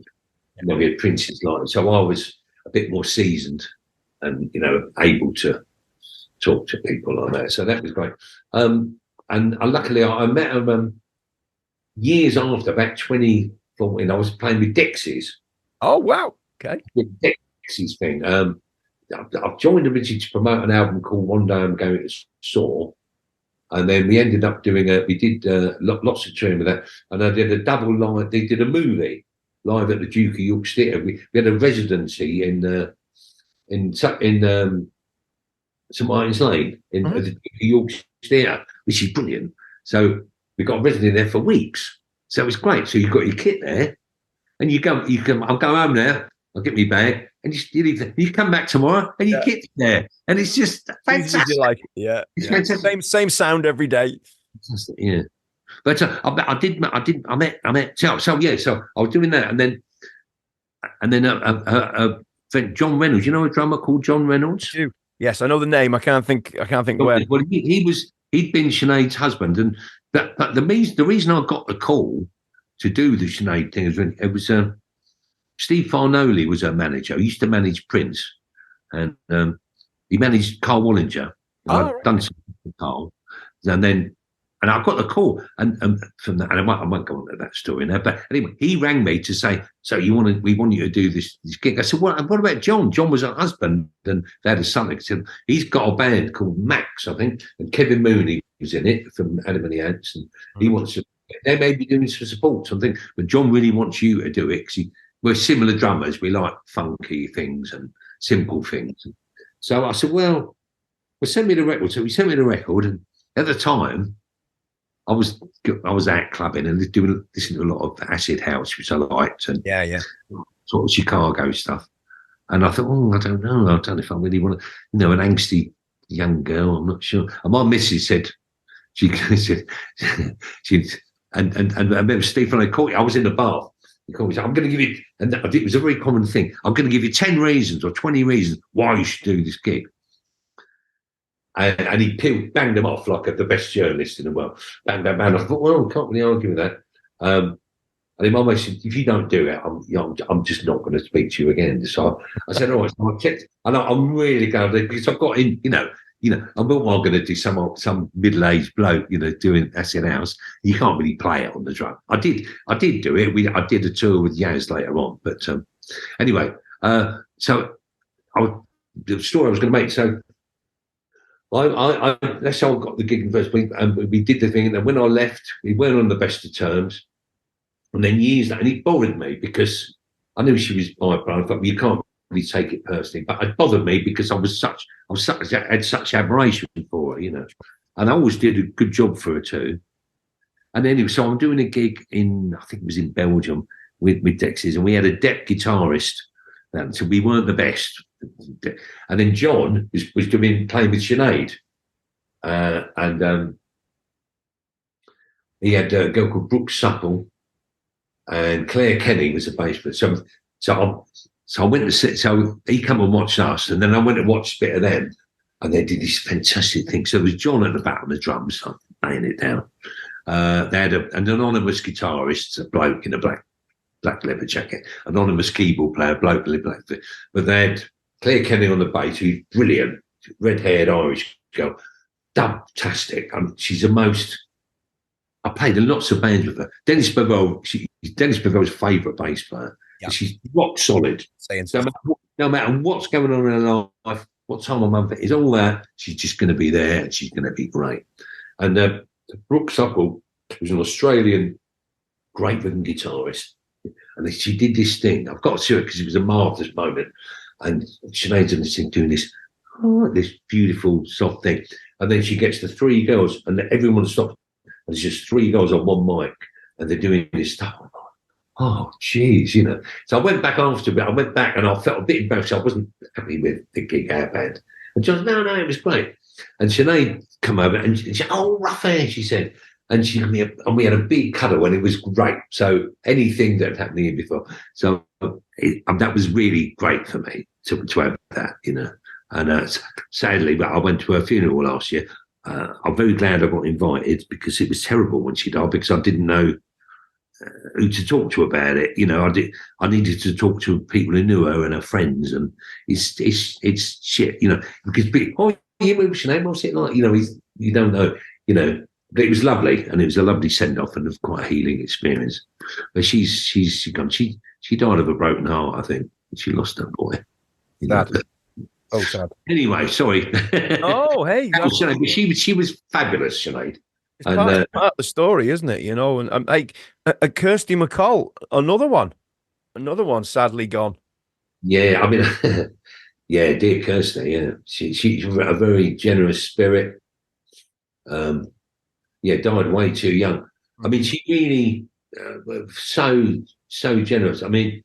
And then we had Prince's line, so I was a bit more seasoned and, you know, able to talk to people like that. So that was great. And luckily I met her years after, about 2014. I was playing with Dexys. Oh wow! Okay, the Dexys thing. I've joined originally to promote an album called One Day I'm Going to Soar, and then we ended up doing we did lots of touring with that, and I did a double live. They did a movie live at the Duke of York's Theatre. We had a residency in St Martin's Lane in the Duke of York's Theatre, which is brilliant. So we got a resident there for weeks. So it was great. So you've got your kit there, and I'll go home now, I'll get my bag, and you come back tomorrow, and your kit's there. And it's just fantastic. You like it? Yeah. It's fantastic. Same sound every day. Fantastic, yeah. But I met so I was doing that, and then a friend, John Reynolds. You know a drummer called John Reynolds? Yes, I know the name. I can't think where. Well, he'd been Sinead's husband, and but the reason I got the call to do the Sinead thing is when it was Steve Farnoley was her manager. He used to manage Prince, and he managed Karl Wallinger. I'd done something with Karl, and I got the call, and from that, and I won't go on to that story now. But anyway, he rang me to say, "So we want you to do this gig." I said, "What about John? John was her husband, and they had a son." He said, "He's got a band called Max, I think, and Kevin Mooney was in it from Adam and the Ants, and he wants to. They may be doing some support, something, but John really wants you to do it because we're similar drummers. We like funky things and simple things." So I said, "Well, send me the record." So he sent me the record, and at the time, I was out clubbing and listening to a lot of acid house, which I liked, and sort of Chicago stuff. And I thought, I don't know if I really want to, an angsty young girl. I'm not sure. And my missus said, and I remember Stephen, I was in the bath. He called me, said, "I'm going to give you," and it was a very common thing. "I'm going to give you 10 reasons or 20 reasons why you should do this gig." And he banged them off like the best journalist in the world. Bang, bang, bang. I thought, well, I can't really argue with that. And then my mate said, "If you don't do it, I'm just not going to speak to you again." So I said, "All right." So I checked, and I'm really glad because I've got in, I'm not going to do some middle-aged bloke, doing acid house. You can't really play it on the drum. I did do it. I did a tour with Yaz later on, but anyway. So the story I was going to make. So. That's how I got the gig in the first week, and we did the thing. And then when I left, we weren't on the best of terms. And then years later, and he bothered me because I knew she was bipolar. I thought, well, you can't really take it personally, but it bothered me because I had such admiration for her, and I always did a good job for her too. And anyway, so I'm doing a gig I think it was in Belgium with Dexys, and we had a depth guitarist. So we weren't the best. And then John was playing with Sinead. And he had a girl called Brooke Supple, and Claire Kenny was the bass player. So I went to sit. So he come and watched us, and then I went to watch a bit of them, and they did this fantastic thing. So there was John at the back on the drums, like, laying it down. They had an anonymous guitarist, a bloke in a black leather jacket, anonymous keyboard player, bloke in black. But they had Claire Kenny on the bass, who's brilliant, red-haired Irish girl, fantastic. She's the most. I played in lots of bands with her. Dennis Bevell's favourite bass player. She's rock solid. No matter what's going on in her life, what time of month it is, all that, she's just going to be there and she's going to be great. And Brooke Suckle was an Australian great rhythm guitarist. And she did this thing. I've got to see it because it was a marvellous moment. And Sinead's doing this beautiful, soft thing. And then she gets the three girls, and everyone stops. And there's just three girls on one mic, and they're doing this stuff. I'm like, oh, geez, you know. So I went back after a bit. I went back, and I felt a bit embarrassed. I wasn't happy with the gig our band. And John, no, it was great. And Sinead come over, and she said, oh, Ruffy, she said. And we had a big cuddle, and it was great. So anything that had happened the year before. So that was really great for me to have that, you know. And sadly, but I went to her funeral last year. I'm very glad I got invited because it was terrible when she died because I didn't know who to talk to about it. You know, I needed to talk to people who knew her and her friends, and it's shit, you know, because people, you remember Sinead, what's it like? You know, you don't know, you know. But it was lovely, and it was a lovely send off and quite a healing experience. But she died of a broken heart, I think. She lost her boy. You know? Oh, sad. Anyway, sorry. Oh, hey. Sinead, she was fabulous, Sinead. It's part of the story, isn't it? You know, and like Kirsty MacColl, another one sadly gone. Yeah, I mean, yeah, dear Kirsty. Yeah, she's a very generous spirit. Yeah, died way too young. I mean, she really so generous. I mean,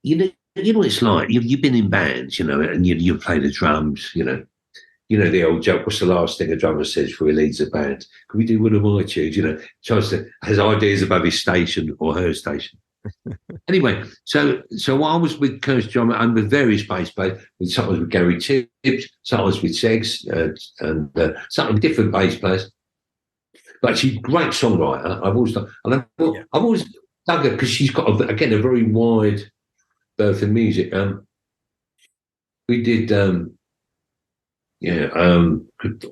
you know what it's like. You've been in bands, you know, and you play the drums, you know the old joke. What's the last thing a drummer says before he leads a band? Can we do one of my tunes? You know, has ideas above his station or her station. Anyway, so I was with Kirsty drummer and with various bass players. Sometimes with Gary Tibbs, sometimes with Segs, and sometimes with different bass players. But she's a great songwriter. I've always dug her because she's got a very wide berth in music. We did,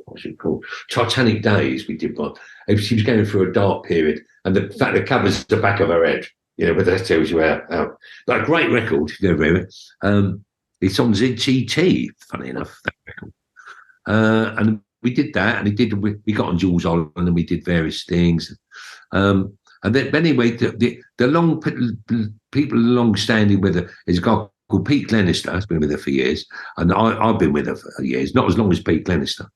what's it called? Titanic Days. We did one. She was going through a dark period, and the fact that covers the back of her head, you know, but that tells you how. But a great record, if you ever hear it. It's on ZTT, funny enough, that record. And we did that, and we got on Jules Island, and we did various things. And then anyway, the people long standing with her is a guy called Pete Glenister. Has been with her for years, and I've been with her for years, not as long as Pete Glenister.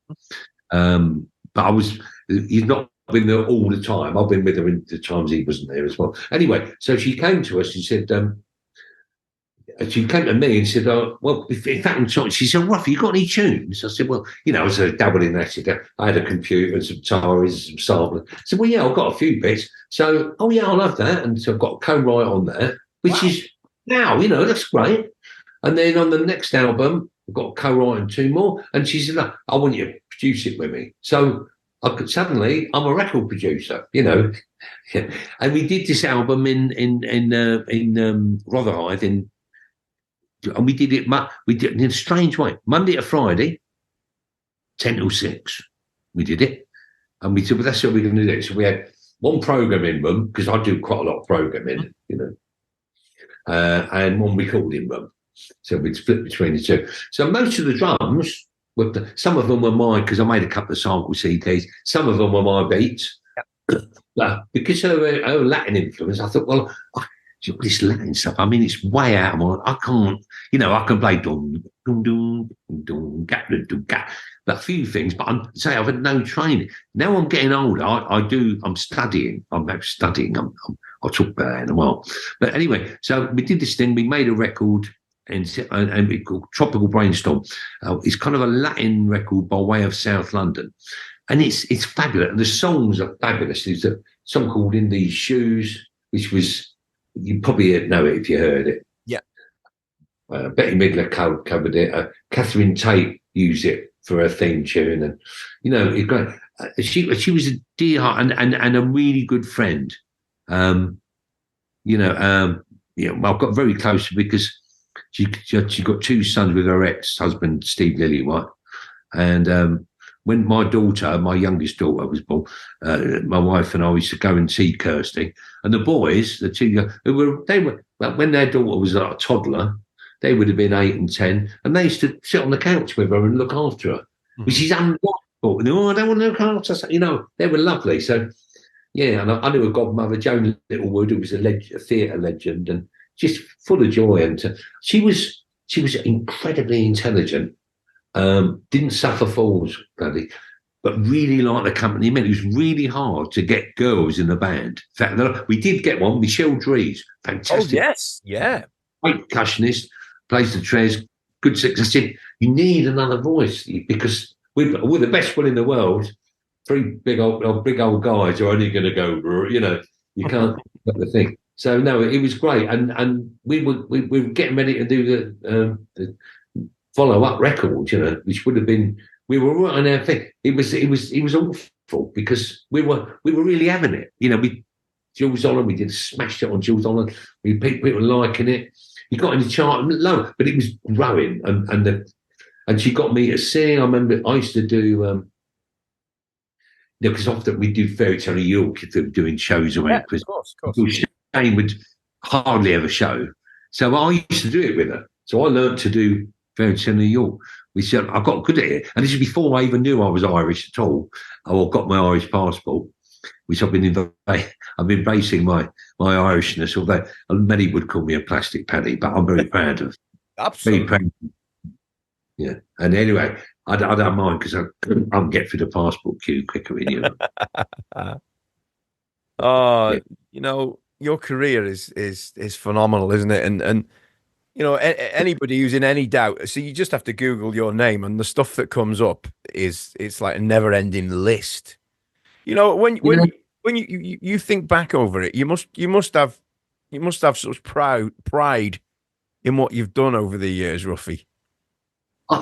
But he's not been there all the time. I've been with her in the times he wasn't there as well. Anyway, so she came to us and said, she came to me and said, oh, well, in fact, she said, Ruffy, you got any tunes? I said, well, you know, I was dabbling in that. I had a computer and some guitars, some sampling. I said, well, yeah, I've got a few bits. So, oh, yeah, I love that. And so I've got a co-write on that, which is now, you know, that's great. And then on the next album, I've got a co-write and two more. And she said, look, I want you to produce it with me. So suddenly I'm a record producer, you know. And we did this album in Rotherhithe and we did it in a strange way. Monday to Friday, 10 till 6. We did it. And we said, well, that's what we're going to do. So we had one programming room, because I do quite a lot of programming, you know, and one recording room. So we'd split between the two. So most of the drums, some of them were mine, because I made a couple of sample CDs. Some of them were my beats. But because of her Latin influence, I thought, well, this Latin stuff, I mean, it's way out of my, I can't, you know, I can play dum, dum, dum, dum, gat, dum, gat, but a few things, but I've had no training. Now I'm getting older, I'm studying, I'll talk about that in a while. But anyway, so we did this thing, we made a record, and we called Tropical Brainstorm. It's kind of a Latin record by way of South London. And it's fabulous, and the songs are fabulous. There's a song called In These Shoes, which was, you probably know it if you heard it. Yeah. Betty Midler covered it. Catherine Tate used it for her theme tune, and you know, it great. She was a dear heart and a really good friend. I've got very close because she got two sons with her ex-husband Steve Lillywhite, and when my daughter, my youngest daughter, was born, my wife and I used to go and see Kirsty, and the boys, the two, when their daughter was like a toddler, they would have been 8 and 10, and they used to sit on the couch with her and look after her, which is unbelievable. Oh, I don't want to look after her. You know, they were lovely. So, yeah, and I knew a godmother, Joan Littlewood, who was a theatre legend, and just full of joy. And she was incredibly intelligent. Didn't suffer fools, bloody, but really liked the company. It was really hard to get girls in the band. In fact, we did get one, Michelle Dries, fantastic. Oh, yes, yeah. Great percussionist, plays the tres, good six. I said, you need another voice because we're the best one in the world. 3 big old guys are only going to go, you know, you can't get the thing. So no, it was great, and we were getting ready to do the follow-up record, you know, which would have been, we were right on our thing. It was awful because we were really having it, you know. Jules Holland, we did smashed it on Jules Holland. People were liking it. He got in the chart low, but it was growing, and she got me to sing. I remember I used to do. Because often we do Fairy Tale New York if they were doing shows around. Yeah, of course. Shane would hardly ever show. So I used to do it with her. So I learned to do Fairy Tale New York. I got good at it. And this is before I even knew I was Irish at all. I got my Irish passport, which I've been basing my Irishness, although many would call me a plastic paddy, but I'm very proud of. Absolutely. Very proud. Yeah. And anyway, I don't mind because I can get through the passport queue quicker in Europe. Yeah. You know, your career is phenomenal, isn't it? And you know, anybody who's in any doubt, so you just have to Google your name, and the stuff that comes up it's like a never-ending list. You know, when you think back over it, you must have such pride in what you've done over the years, Ruffy.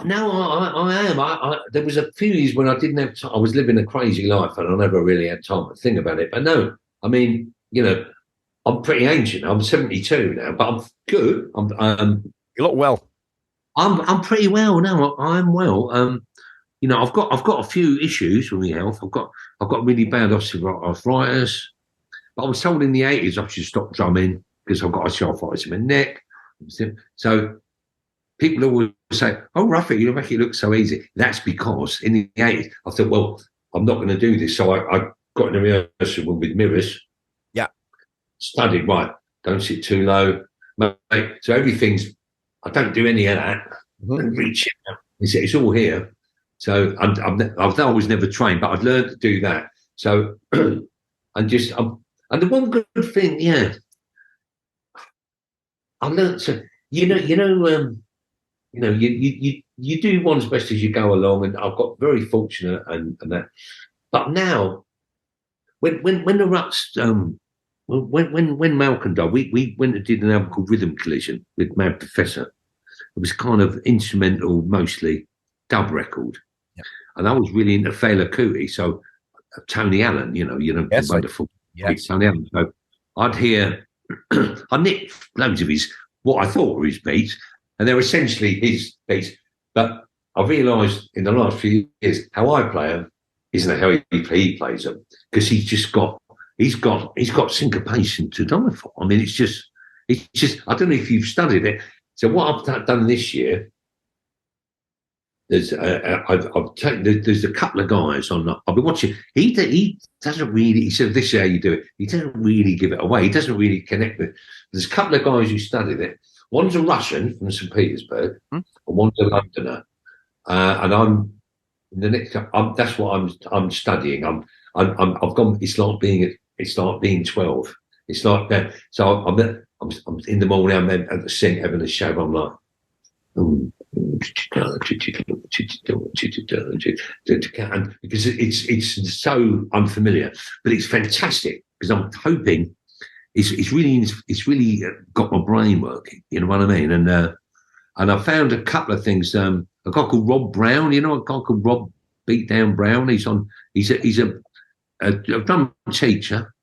No, I am. There was a few years when I didn't have time. I was living a crazy life, and I never really had time to think about it. But no, I mean, you know, I'm pretty ancient. I'm 72 now, but I'm good. You look well. I'm pretty well now. I'm well. You know, I've got a few issues with my health. I've got really bad arthritis. But I was told in the 80s I should stop drumming because I've got osteoarthritis in my neck. So people always say, "Oh, Ruffy, you make it look so easy." That's because in the 80s I thought, well, I'm not going to do this. So I got in a rehearsal room with mirrors. Yeah. Studied, right, don't sit too low. Mate. So everything's, I don't do any of that. And reach it. It's all here. So I was never trained, but I've learned to do that. So and the one good thing, yeah, I learned to, you do one's best as you go along, and I've got very fortunate and that. But now, when the Ruts, when Malcolm died, we went and did an album called Rhythm Collision with Mad Professor. It was kind of instrumental, mostly dub record, and I was really into Fela Kuti, so Tony Allen, yes, wonderful, Tony Allen. So I'd hear, I nicked loads of his what I thought were his beats, and they're essentially his beats. But I realised in the last few years how I play them isn't how he plays them, because he's got syncopation to die for. I mean, it's just. I don't know if you've studied it. So what I've done this year, there's there's a couple of guys on. I've been watching. He doesn't really. He said, "This is how you do it." He doesn't really give it away. He doesn't really connect with. There's a couple of guys who studied it. One's a Russian from St. Petersburg, and one's a Londoner. And I'm the next. That's what I'm studying. I've gone. It's like being 12. It's like that. So I'm in the morning. I'm at the sink having a shower. I'm like, and because it's so unfamiliar, but it's fantastic because I'm hoping it's really got my brain working. You know what I mean? And I found a couple of things. A guy called Rob Brown. You know, a guy called Rob Beatdown Brown. He's a drum teacher.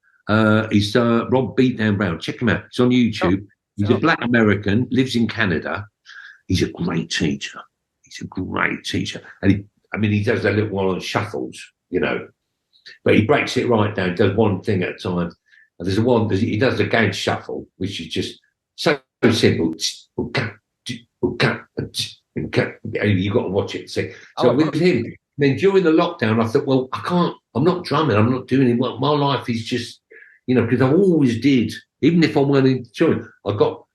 He's Rob Beatdown Brown. Check him out. He's on YouTube. He's a black American, lives in Canada. He's a great teacher. And I mean, he does a little while on shuffles, you know, but he breaks it right down, does one thing at a time. And there's one, he does the gauge shuffle, which is just so simple. You've got to watch it. See. So with him, then during the lockdown, I thought, well, I'm not drumming, I'm not doing it. Well, my life is just, you know, because I always did, even if I weren't enjoying, I got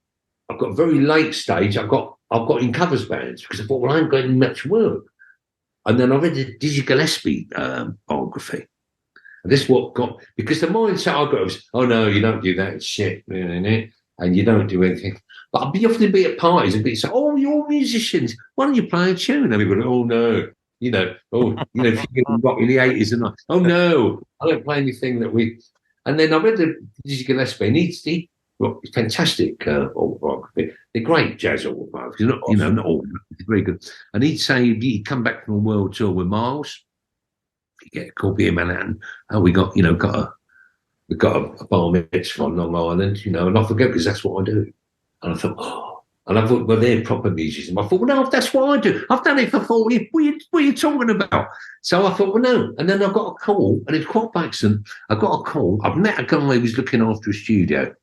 very late stage, I've got in covers bands because I thought, well, I ain't got much work. And then I read the Dizzy Gillespie biography. And this is what got, because the mindset I got was, oh no, you don't do that, it's shit, and you don't do anything. But I'd often be at parties and be say, oh, you're musicians, why don't you play a tune? And everybody, oh no, if you get rock in the 80s and oh no, I don't play anything that we. And then I read the Dizzy Gillespie, and he's fantastic autobiography. They're great jazz autobiographies, not all, very good. And he'd say he'd come back from a world tour with Miles. You get a copy in Manhattan. Oh, we got a bar mitzvah on Long Island, and I forget because that's what I do. And I thought, and I thought, well, they're proper musicians. I thought, well, no, that's what I do. I've done it for 40 years. What are you talking about? So I thought, well, no. And then I got a call, and it's quite by accident. I got a call. I've met a guy who was looking after a studio,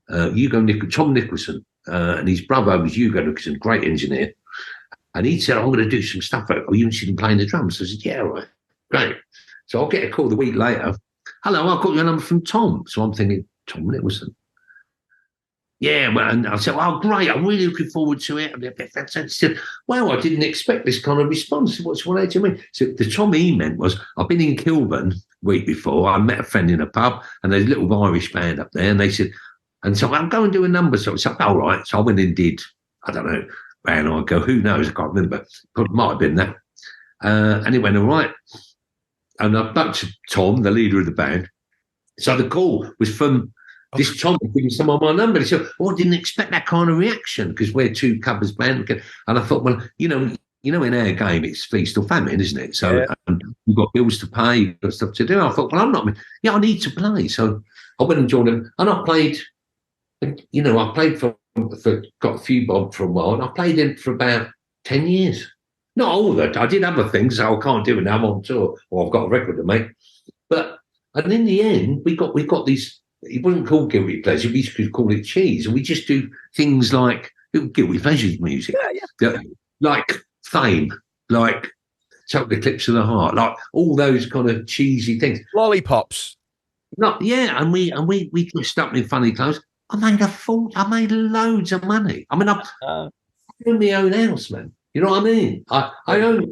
Tom Nicholson, and his brother was Hugo Nicholson, great engineer. And he said, I'm going to do some stuff. Are you interested in playing the drums? So I said, yeah, all right, great. So I'll get a call the week later. Hello, I got your number from Tom. So I'm thinking, Tom Nicholson. Yeah, well, and I said, oh, great, I'm really looking forward to it. He said, well, I didn't expect this kind of response. What do you mean? So the Tom he meant was, I've been in Kilburn week before. I met a friend in a pub, and there's a little Irish band up there, and they said, and so I'll go and do a number. So it's like, all right. So I went and did, I don't know, and I go, who knows? I can't remember. It might have been that. And it went all right. And I back to Tom, the leader of the band. So the call was from this Tom giving someone my number. He said, I didn't expect that kind of reaction because we're two covers band. And I thought, well, in our game, it's feast or famine, isn't it? So we've got bills to pay, we've got stuff to do. I thought, well, I need to play. So I went and joined them, and I played. I played for got a few bob for a while, and I played in for about 10 years. Not all of it. I did other things, so I can't do it now. I'm on tour, or I've got a record to make. And in the end, we got these. It wasn't called guilty pleasure. We could call it cheese, and we just do things like guilty pleasures music, like Fame, like Total Eclipse of the Heart, like all those kind of cheesy things. Lollipops. And we dressed up in funny clothes. I made loads of money. I mean, I own my own house, man. You know what I mean? I own,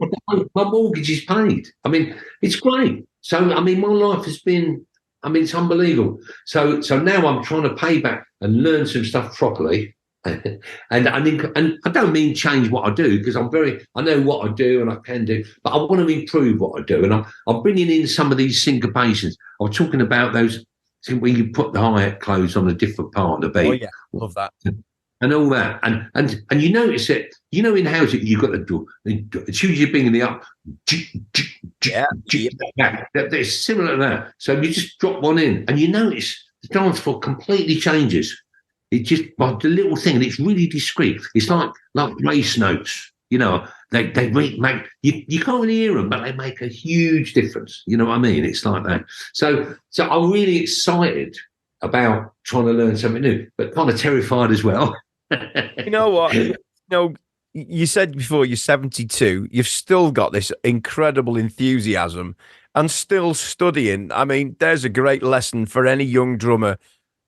my mortgage is paid. I mean, it's great. So, I mean, my life has been, it's unbelievable. So now I'm trying to pay back and learn some stuff properly. and I don't mean change what I do, because I know what I do and I can do, but I want to improve what I do. And I'm bringing in some of these syncopations. I was talking about those, when you put the hi-hat clothes on a different part of the beat. Oh, yeah, love that. And all that. And you notice it, in house, you've got the door. As soon as you're bringing it up, it's similar to that. So you just drop one in, and you notice the dance floor completely changes. It just, like the little thing, and it's really discreet. It's like race notes, they make, you can't really hear them, but they make a huge difference. You know what I mean? It's like that. So I'm really excited about trying to learn something new, but kind of terrified as well. You know what? You said before you're 72, you've still got this incredible enthusiasm and still studying. I mean, there's a great lesson for any young drummer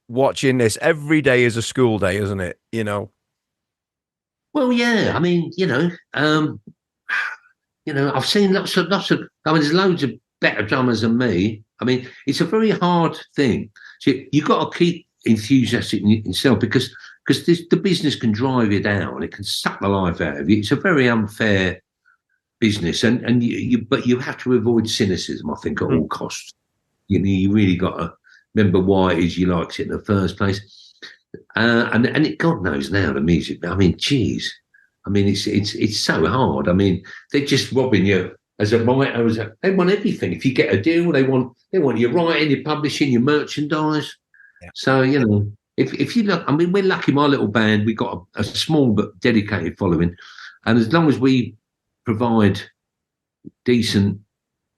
watching this. Every day is a school day, isn't it? Well, yeah. I mean, I've seen lots of. There's loads of better drummers than me. I mean, it's a very hard thing. So you've got to keep enthusiastic in yourself, because the business can drive you down. It can suck the life out of you. It's a very unfair business, but you have to avoid cynicism, I think, at all costs. You really got to remember why it is you liked it in the first place. And God knows now, the music. I mean, geez. I mean, it's so hard. I mean, they're just robbing you as a writer. They want everything. If you get a deal, they want your writing, your publishing, your merchandise. Yeah. So if you look, I mean, we're lucky. My little band, we got a small but dedicated following, and as long as we provide decent,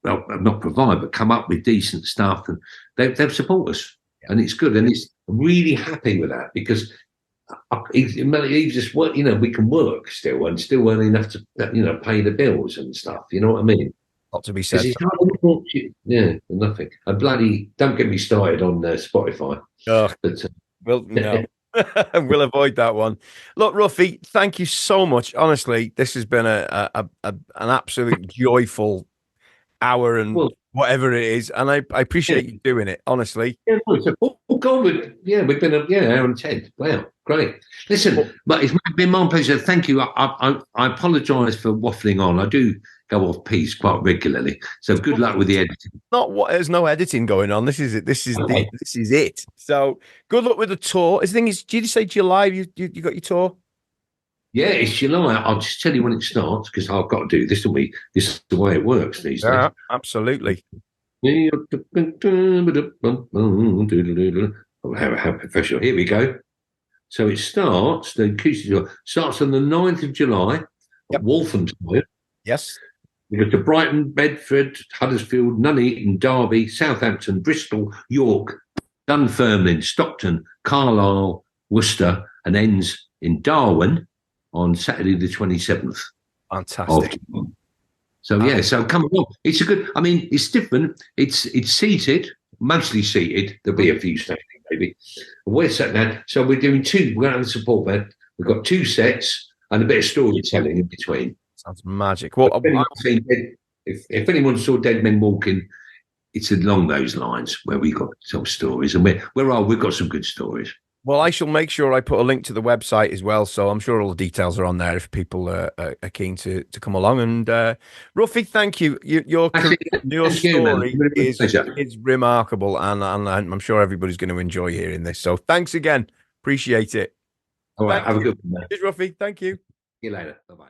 well, not provide, but come up with decent stuff, and they'll support us, and it's good, and it's I'm really happy with that because it leaves us work. We can work still and still earn enough to pay the bills and stuff. You know what I mean? Not to be said. Yeah, nothing. And bloody don't get me started on Spotify. Oh, but, no. We'll avoid that one. Look, Ruffy, thank you so much. Honestly, this has been an absolute joyful hour and whatever it is, and I appreciate you doing it. Honestly, God, we've been hour and 10. Wow, great. Listen, but it's been my pleasure. Thank you. I apologise for waffling on. I do go off piece quite regularly. So good luck with the editing. There's no editing going on. This is it. This is it. So good luck with the tour. The thing is, did you say July? You got your tour? Yeah, it's July. I'll just tell you when it starts because I've got to do this, don't we? This is the way it works these days. Absolutely. How professional. Here we go. So it starts, the acoustic tour starts on the 9th of July at Walthamstow. Yes. We go to Brighton, Bedford, Huddersfield, Nuneaton, Derby, Southampton, Bristol, York, Dunfermline, Stockton, Carlisle, Worcester, and ends in Darwin on Saturday the 27th. Fantastic. So come along. It's a good, it's different. It's seated, mostly seated. There'll be a few standing maybe. We're sat now. So we're doing we're going to have a support band. We've got 2 sets and a bit of storytelling in between. Sounds magic. Well, if anyone saw Dead Men Walking, it's along those lines where we got some stories, and we've got some good stories. Well, I shall make sure I put a link to the website as well, so I'm sure all the details are on there if people are keen to come along. And Ruffy, thank you. Your story is remarkable, and I'm sure everybody's going to enjoy hearing this. So thanks again. Appreciate it. All right, have a good one. Cheers, Ruffy. Thank you. See you later. Bye-bye.